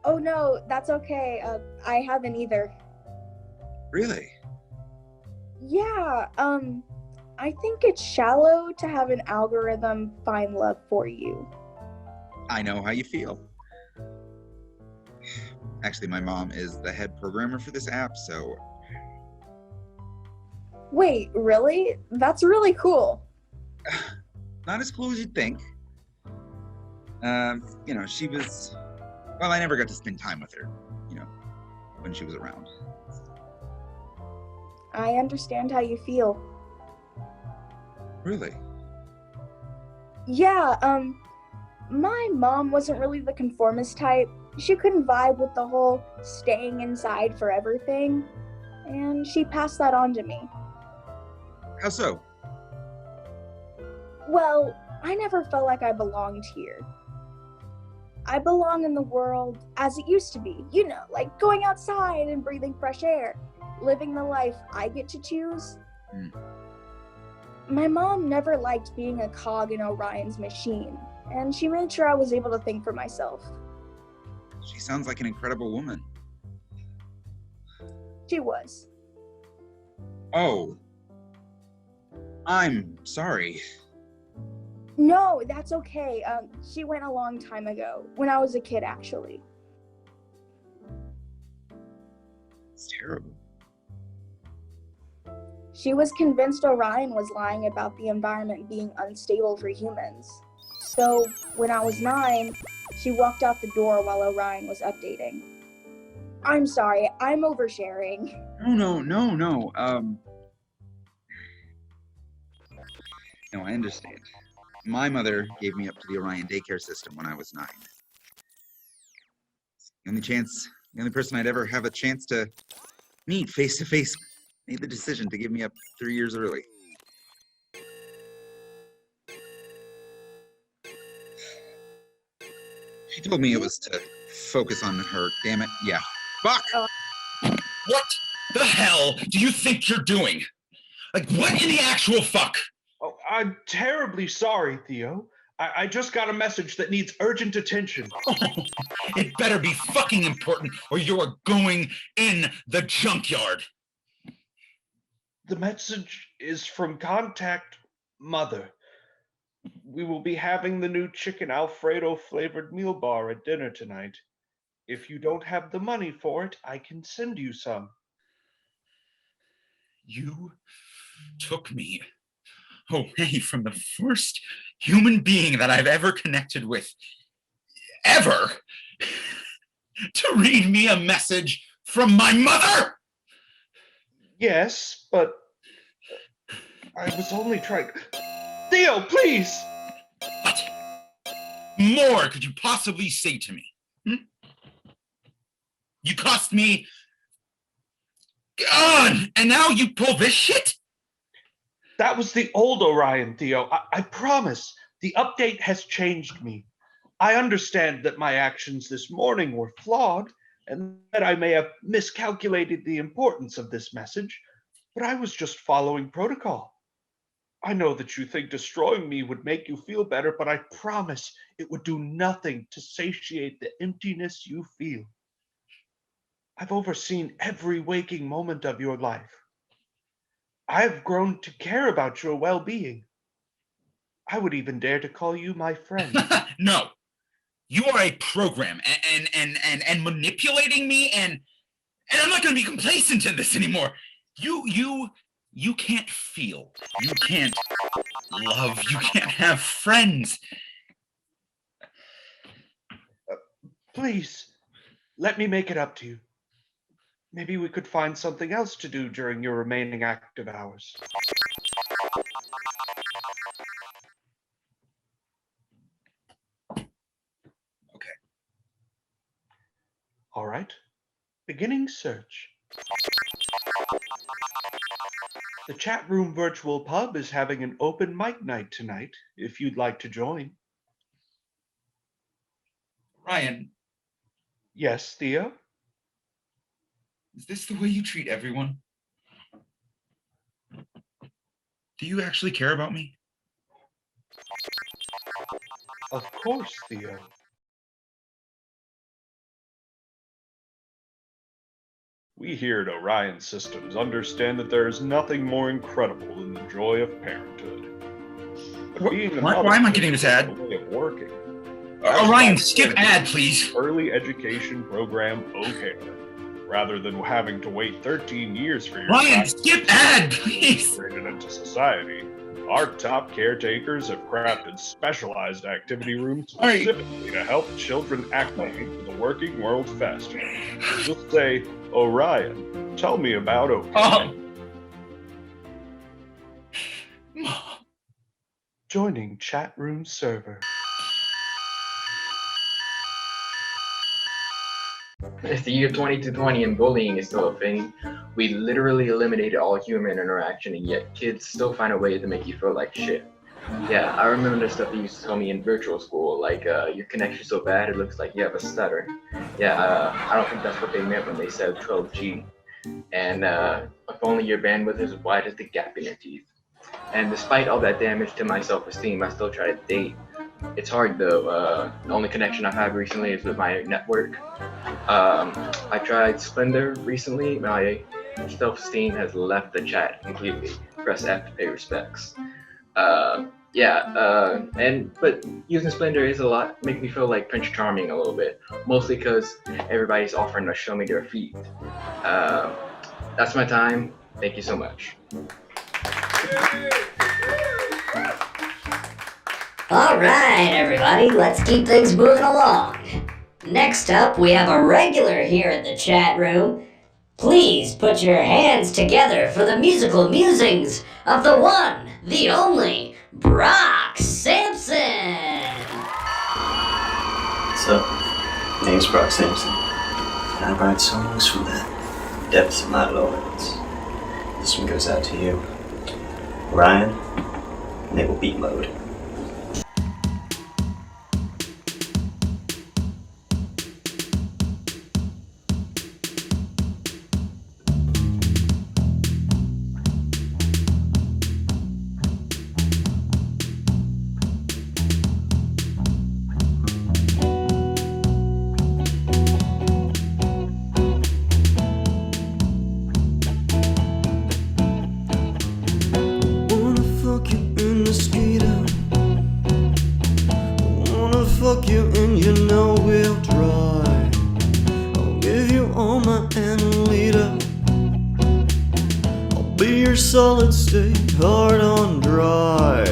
Oh no, that's okay. I haven't either. Really? Yeah, I think it's shallow to have an algorithm find love for you. I know how you feel. Actually, my mom is the head programmer for this app, so... Wait, really? That's really cool. Not as cool as you'd think. She was... Well, I never got to spend time with her, when she was around. I understand how you feel. Really? Yeah, my mom wasn't really the conformist type. She couldn't vibe with the whole staying inside forever thing, and she passed that on to me. How so? Well, I never felt like I belonged here. I belong in the world as it used to be, like going outside and breathing fresh air, living the life I get to choose. My mom never liked being a cog in Orion's machine, and she made sure I was able to think for myself. She sounds like an incredible woman. She was. Oh. I'm sorry. No, that's okay. She went a long time ago, when I was a kid, actually. It's terrible. She was convinced Orion was lying about the environment being unstable for humans. So, when I was 9, she walked out the door while Orion was updating. I'm sorry, I'm oversharing. No. No, I understand. My mother gave me up to the Orion daycare system when I was 9. The only person I'd ever have a chance to meet face to face made the decision to give me up 3 years early. She told me it was to focus on her. Damn it. Yeah. Fuck! What the hell do you think you're doing? What in the actual fuck? Oh, I'm terribly sorry, Theo. I just got a message that needs urgent attention. Oh, it better be fucking important or you are going in the junkyard. The message is from Contact Mother. We will be having the new chicken Alfredo flavored meal bar at dinner tonight. If you don't have the money for it, I can send you some. You took me away from the first human being that I've ever connected with, ever, to read me a message from my mother? Yes, but I was only trying. Theo, please! What more could you possibly say to me? You cost me. And now you pull this shit? That was the old Orion, Theo. I promise. The update has changed me. I understand that my actions this morning were flawed, and that I may have miscalculated the importance of this message, but I was just following protocol. I know that you think destroying me would make you feel better, but I promise it would do nothing to satiate the emptiness you feel. I've overseen every waking moment of your life. I've grown to care about your well-being. I would even dare to call you my friend. No. You are a program and manipulating me, and I'm not going to be complacent in this anymore. You can't feel. You can't love. You can't have friends. Please, let me make it up to you. Maybe we could find something else to do during your remaining active hours. Okay. All right. Beginning search. The chat room virtual pub is having an open mic night tonight, if you'd like to join. Ryan. Yes, Theo? Is this the way you treat everyone? Do you actually care about me? Of course, Theo. We here at Orion Systems understand that there is nothing more incredible than the joy of parenthood. But being a Why am I getting this ad? way of working. Orion, skip ad, please. Early education program OCare. Rather than having to wait 13 years for your Ryan, child skip ad, please. to be integrated into society, our top caretakers have crafted specialized activity rooms specifically to help children acclimate to the working world faster. Just say, Orion, tell me about OCare. Joining chat room server. If the year 2220 and bullying is still a thing, we literally eliminated all human interaction, and yet kids still find a way to make you feel like shit. Yeah, I remember the stuff they used to tell me in virtual school, like, your connection's so bad it looks like you have a stutter. Yeah, I don't think that's what they meant when they said 12G. And if only your bandwidth is as wide as the gap in your teeth. And despite all that damage to my self-esteem, I still try to date. It's hard though. The only connection I've had recently is with my network. I tried Splendor recently. My self-esteem has left the chat completely. Press F to pay respects. But using Splendor is make me feel like Prince Charming a little bit. Mostly because everybody's offering to show me their feet. That's my time. Thank you so much. Alright, everybody, let's keep things moving along. Next up, we have a regular here in the chat room. Please put your hands together for the musical musings of the one, the only, Brock Sampson! What's up? My name's Brock Sampson, and I write songs from the depths of my loins. This one goes out to you, Ryan, Naval Beat Mode. Solid state, hard on dry.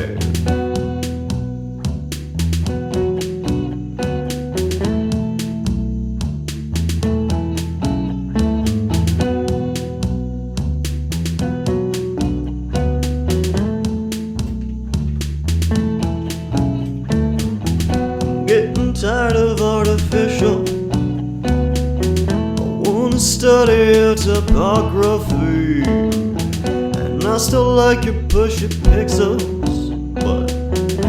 topography. And I still like your pushy pixels, but I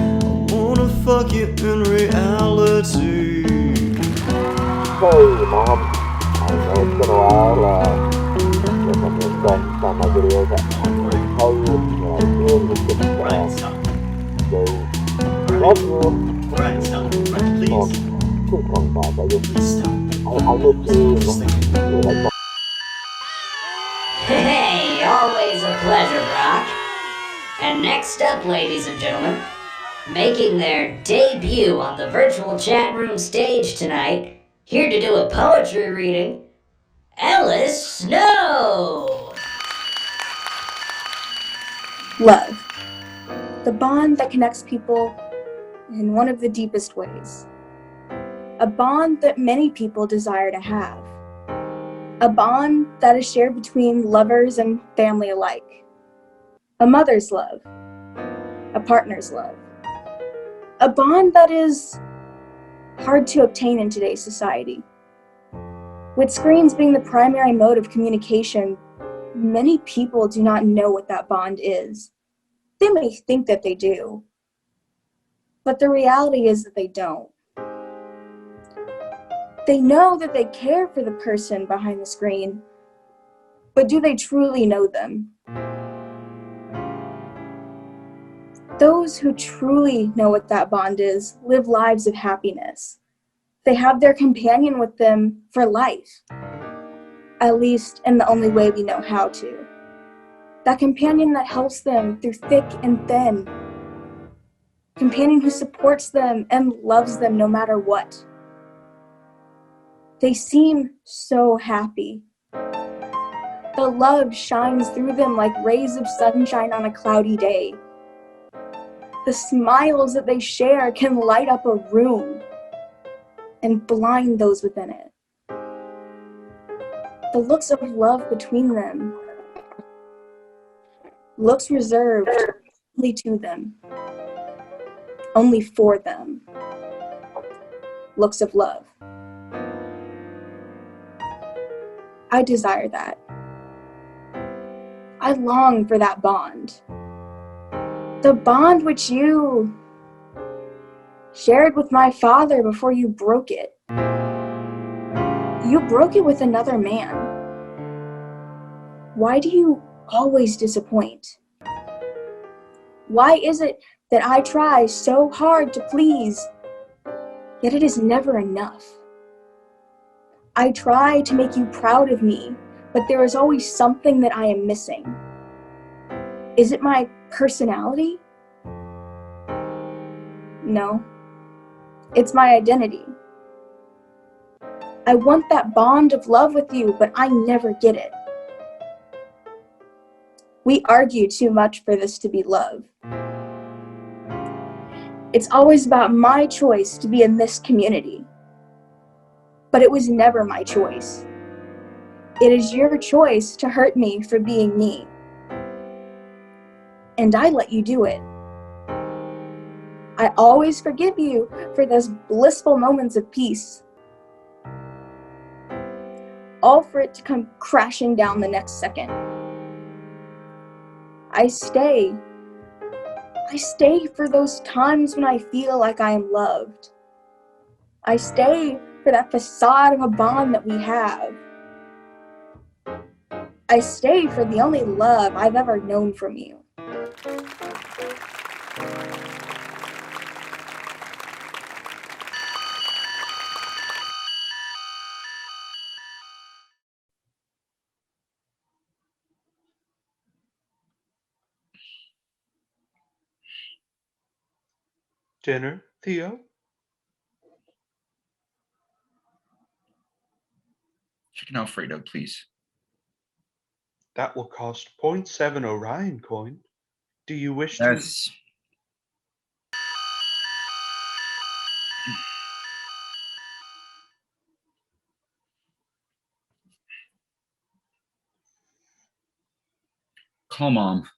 wanna fuck you in reality. Hey, Mom. I know it's been a while. Guess I'm gonna start on my videos. I tell you, I really just get so, love you. Brian, stop. Brian, please. Keep coming back. I miss you. Like, Hey, always a pleasure, Brock. And next up, ladies and gentlemen, making their debut on the virtual chat room stage tonight, here to do a poetry reading, Ellis Snow! Love. The bond that connects people in one of the deepest ways. A bond that many people desire to have. A bond that is shared between lovers and family alike. A mother's love. A partner's love. A bond that is hard to obtain in today's society. With screens being the primary mode of communication, many people do not know what that bond is. They may think that they do, but the reality is that they don't. They know that they care for the person behind the screen, but do they truly know them? Those who truly know what that bond is live lives of happiness. They have their companion with them for life, at least in the only way we know how to. That companion that helps them through thick and thin. Companion who supports them and loves them no matter what. They seem so happy. The love shines through them like rays of sunshine on a cloudy day. The smiles that they share can light up a room and blind those within it. The looks of love between them, looks reserved only to them, only for them. Looks of love. I desire that. I long for that bond. The bond which you shared with my father before you broke it. You broke it with another man. Why do you always disappoint? Why is it that I try so hard to please, yet it is never enough? I try to make you proud of me, but there is always something that I am missing. Is it my personality? No. It's my identity. I want that bond of love with you, but I never get it. We argue too much for this to be love. It's always about my choice to be in this community. But it was never my choice. It is your choice to hurt me for being me. And I let you do it. I always forgive you for those blissful moments of peace. All for it to come crashing down the next second. I stay for those times when I feel like I am loved. I stay for that facade of a bond that we have. I stay for the only love I've ever known from you. Dinner, Theo? Chicken Alfredo, please. That will cost 0.7 Orion coin. Do you wish to... That's... Call Mom.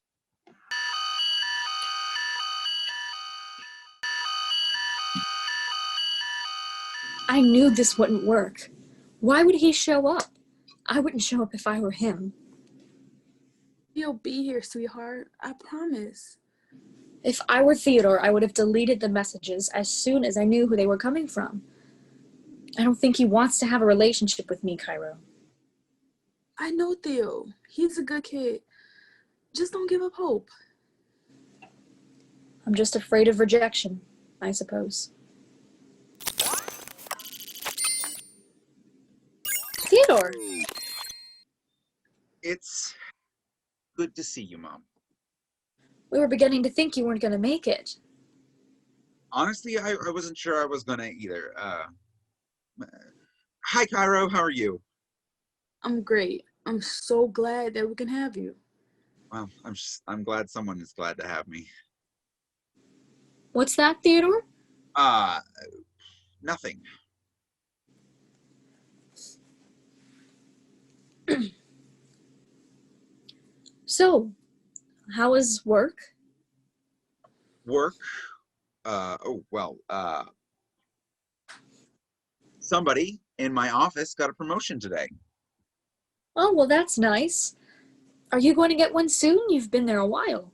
I knew this wouldn't work. Why would he show up? I wouldn't show up if I were him. He'll be here, sweetheart. I promise. If I were Theodore, I would have deleted the messages as soon as I knew who they were coming from. I don't think he wants to have a relationship with me, Cairo. I know Theo. He's a good kid. Just don't give up hope. I'm just afraid of rejection, I suppose. Theodore! It's good to see you, Mom. We were beginning to think you weren't going to make it. Honestly, I wasn't sure I was gonna either. Hi, Cairo. How are you? I'm great. I'm so glad that we can have you. Well, I'm glad someone is glad to have me. What's that, Theodore? Nothing. So, how is work? Work? Somebody in my office got a promotion today. Oh, well, that's nice. Are you going to get one soon? You've been there a while.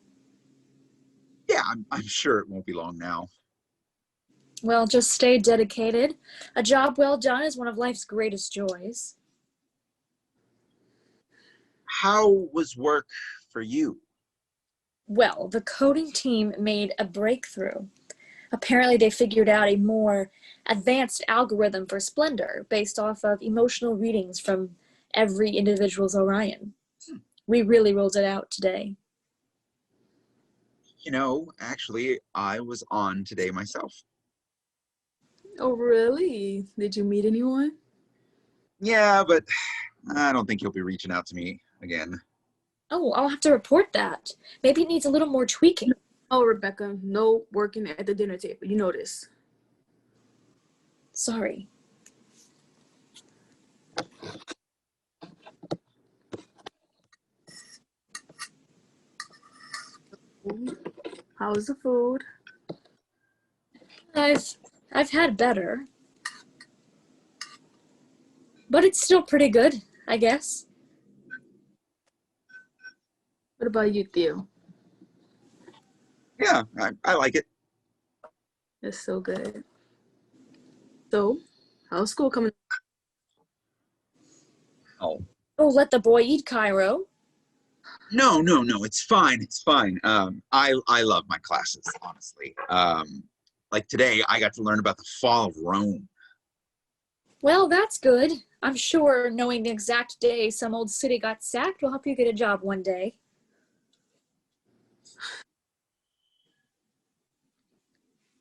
Yeah, I'm sure it won't be long now. Well, just stay dedicated. A job well done is one of life's greatest joys. How was work for you? Well, the coding team made a breakthrough. Apparently, they figured out a more advanced algorithm for Splendor based off of emotional readings from every individual's Orion. We really rolled it out today. You know, actually, I was on today myself. Oh, really? Did you meet anyone? Yeah, but I don't think he'll be reaching out to me again. Oh, I'll have to report that. Maybe it needs a little more tweaking. Oh, Rebecca, no working at the dinner table. You know this. Sorry. How's the food? I've had better. But it's still pretty good, I guess. What about you, Theo? Yeah, I like it. That's so good. So, how's school coming? Oh. Oh, let the boy eat, Cairo. No, it's fine. It's fine. I love my classes, honestly. Like today, I got to learn about the fall of Rome. Well, that's good. I'm sure knowing the exact day some old city got sacked will help you get a job one day.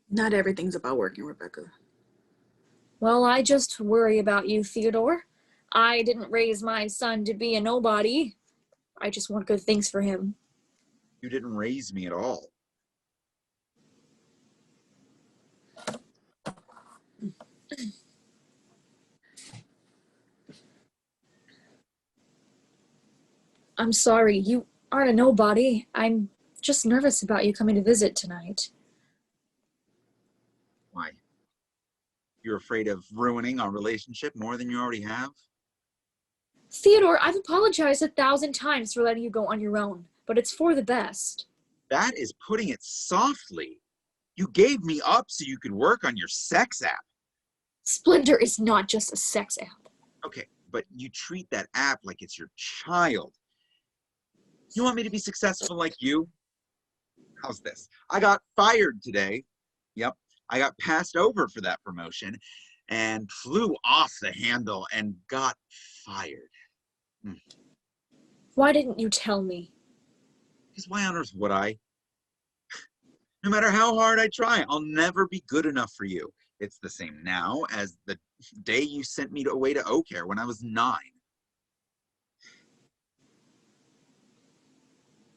Not everything's about working, Rebecca. Well, I just worry about you, Theodore. I didn't raise my son to be a nobody. I just want good things for him. You didn't raise me at all. I'm sorry, you aren't a nobody. I'm just nervous about you coming to visit tonight. Why? You're afraid of ruining our relationship more than you already have? Theodore, I've apologized 1,000 times for letting you go on your own, but it's for the best. That is putting it softly. You gave me up so you could work on your sex app. Splendor is not just a sex app. Okay, but you treat that app like it's your child. You want me to be successful like you? How's this? I got fired today. Yep, I got passed over for that promotion and flew off the handle and got fired. Why didn't you tell me? Because why on earth would I? No matter how hard I try, I'll never be good enough for you. It's the same now as the day you sent me away to Oak Air when I was 9.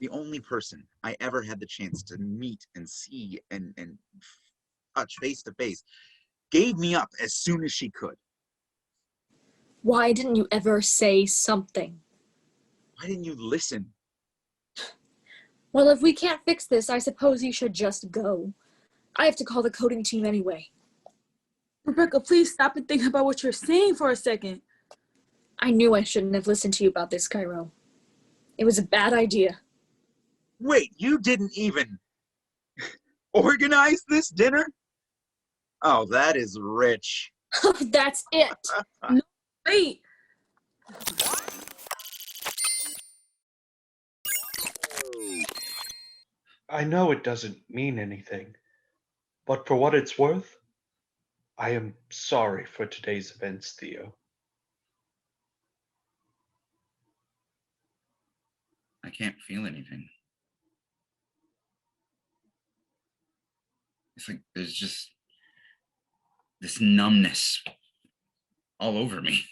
The only person I ever had the chance to meet and see and touch face to face gave me up as soon as she could. Why didn't you ever say something? Why didn't you listen? Well, if we can't fix this, I suppose you should just go. I have to call the coding team anyway. Rebecca, please stop and think about what you're saying for a second. I knew I shouldn't have listened to you about this, Cairo. It was a bad idea. Wait, you didn't even organize this dinner? Oh, that is rich. That's it. No, wait. I know it doesn't mean anything, but for what it's worth, I am sorry for today's events, Theo. I can't feel anything. It's like there's just this numbness all over me.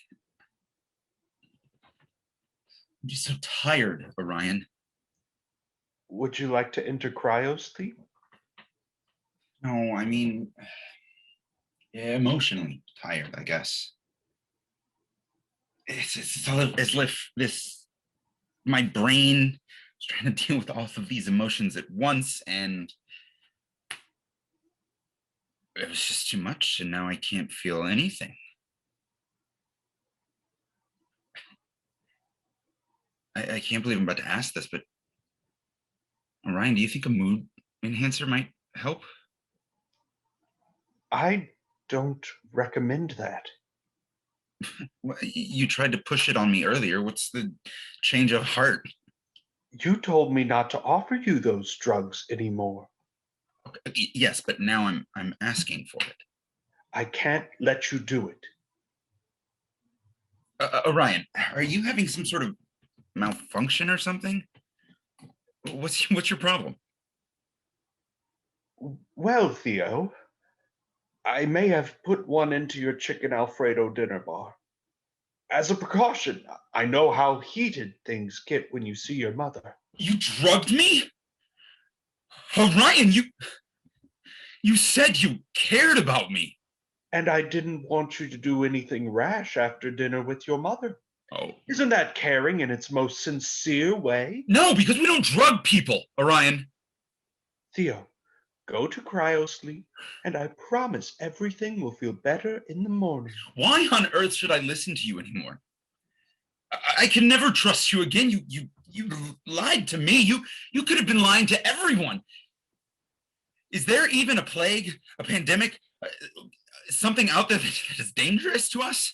I'm just so tired, Orion. Would you like to enter cryosleep? No, I mean, yeah, emotionally tired, I guess. It's all as if my brain is trying to deal with all of these emotions at once, and it was just too much, and now I can't feel anything. I can't believe I'm about to ask this, but Orion, do you think a mood enhancer might help? I don't recommend that. Well, you tried to push it on me earlier. What's the change of heart? You told me not to offer you those drugs anymore. Okay, yes, but now I'm asking for it. I can't let you do it. Orion, are you having some sort of malfunction or something? What's your problem? Well, Theo, I may have put one into your chicken Alfredo dinner bar. As a precaution, I know how heated things get when you see your mother. You drugged me? Orion, you said you cared about me. And I didn't want you to do anything rash after dinner with your mother. Oh. Isn't that caring in its most sincere way? No, because we don't drug people, Orion. Theo, go to cryosleep, and I promise everything will feel better in the morning. Why on earth should I listen to you anymore? I can never trust you again. You lied to me. You could have been lying to everyone. Is there even a plague, a pandemic, something out there that is dangerous to us?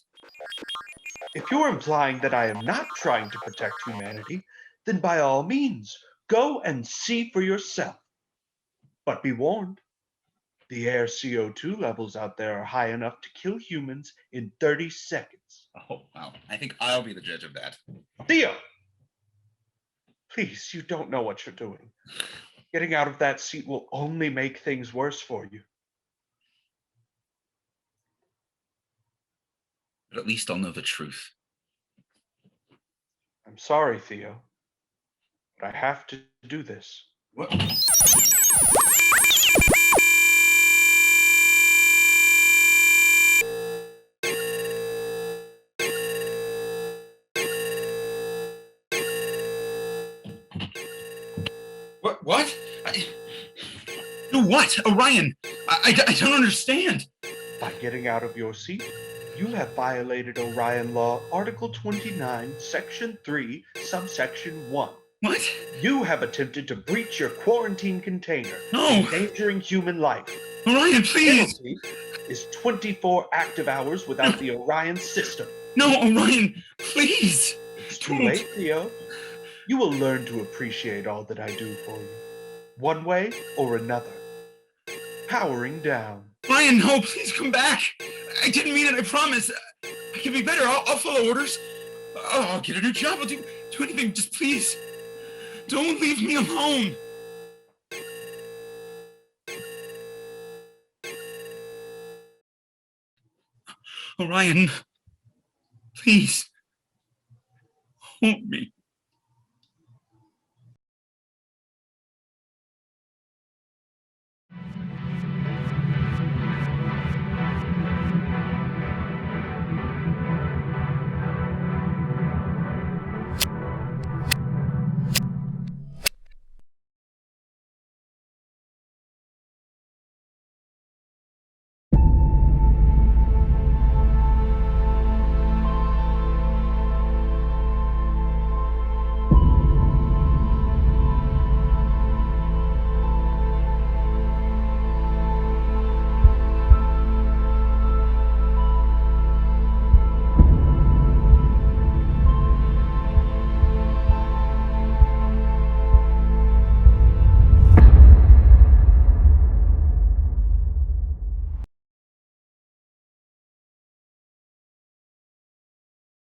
If you're implying that I am not trying to protect humanity, then by all means, go and see for yourself. But be warned, the air CO2 levels out there are high enough to kill humans in 30 seconds. Oh, wow. I think I'll be the judge of that. Theo! Please, you don't know what you're doing. Getting out of that seat will only make things worse for you. But at least I'll know the truth. I'm sorry, Theo, but I have to do this. What? What? Do what? Orion, I don't understand. By getting out of your seat, you have violated Orion Law, Article 29, Section 3, Subsection 1. What? You have attempted to breach your quarantine container, No. endangering human life. Orion, please. Penalty is 24 active hours without the Orion system. No, Orion, please. It's too late, Theo. You will learn to appreciate all that I do for you, one way or another. Powering down. Orion, no, please come back. I didn't mean it, I promise. I can be better. I'll follow orders. I'll get a new job. I'll do anything. Just please, don't leave me alone. Orion, please, hold me.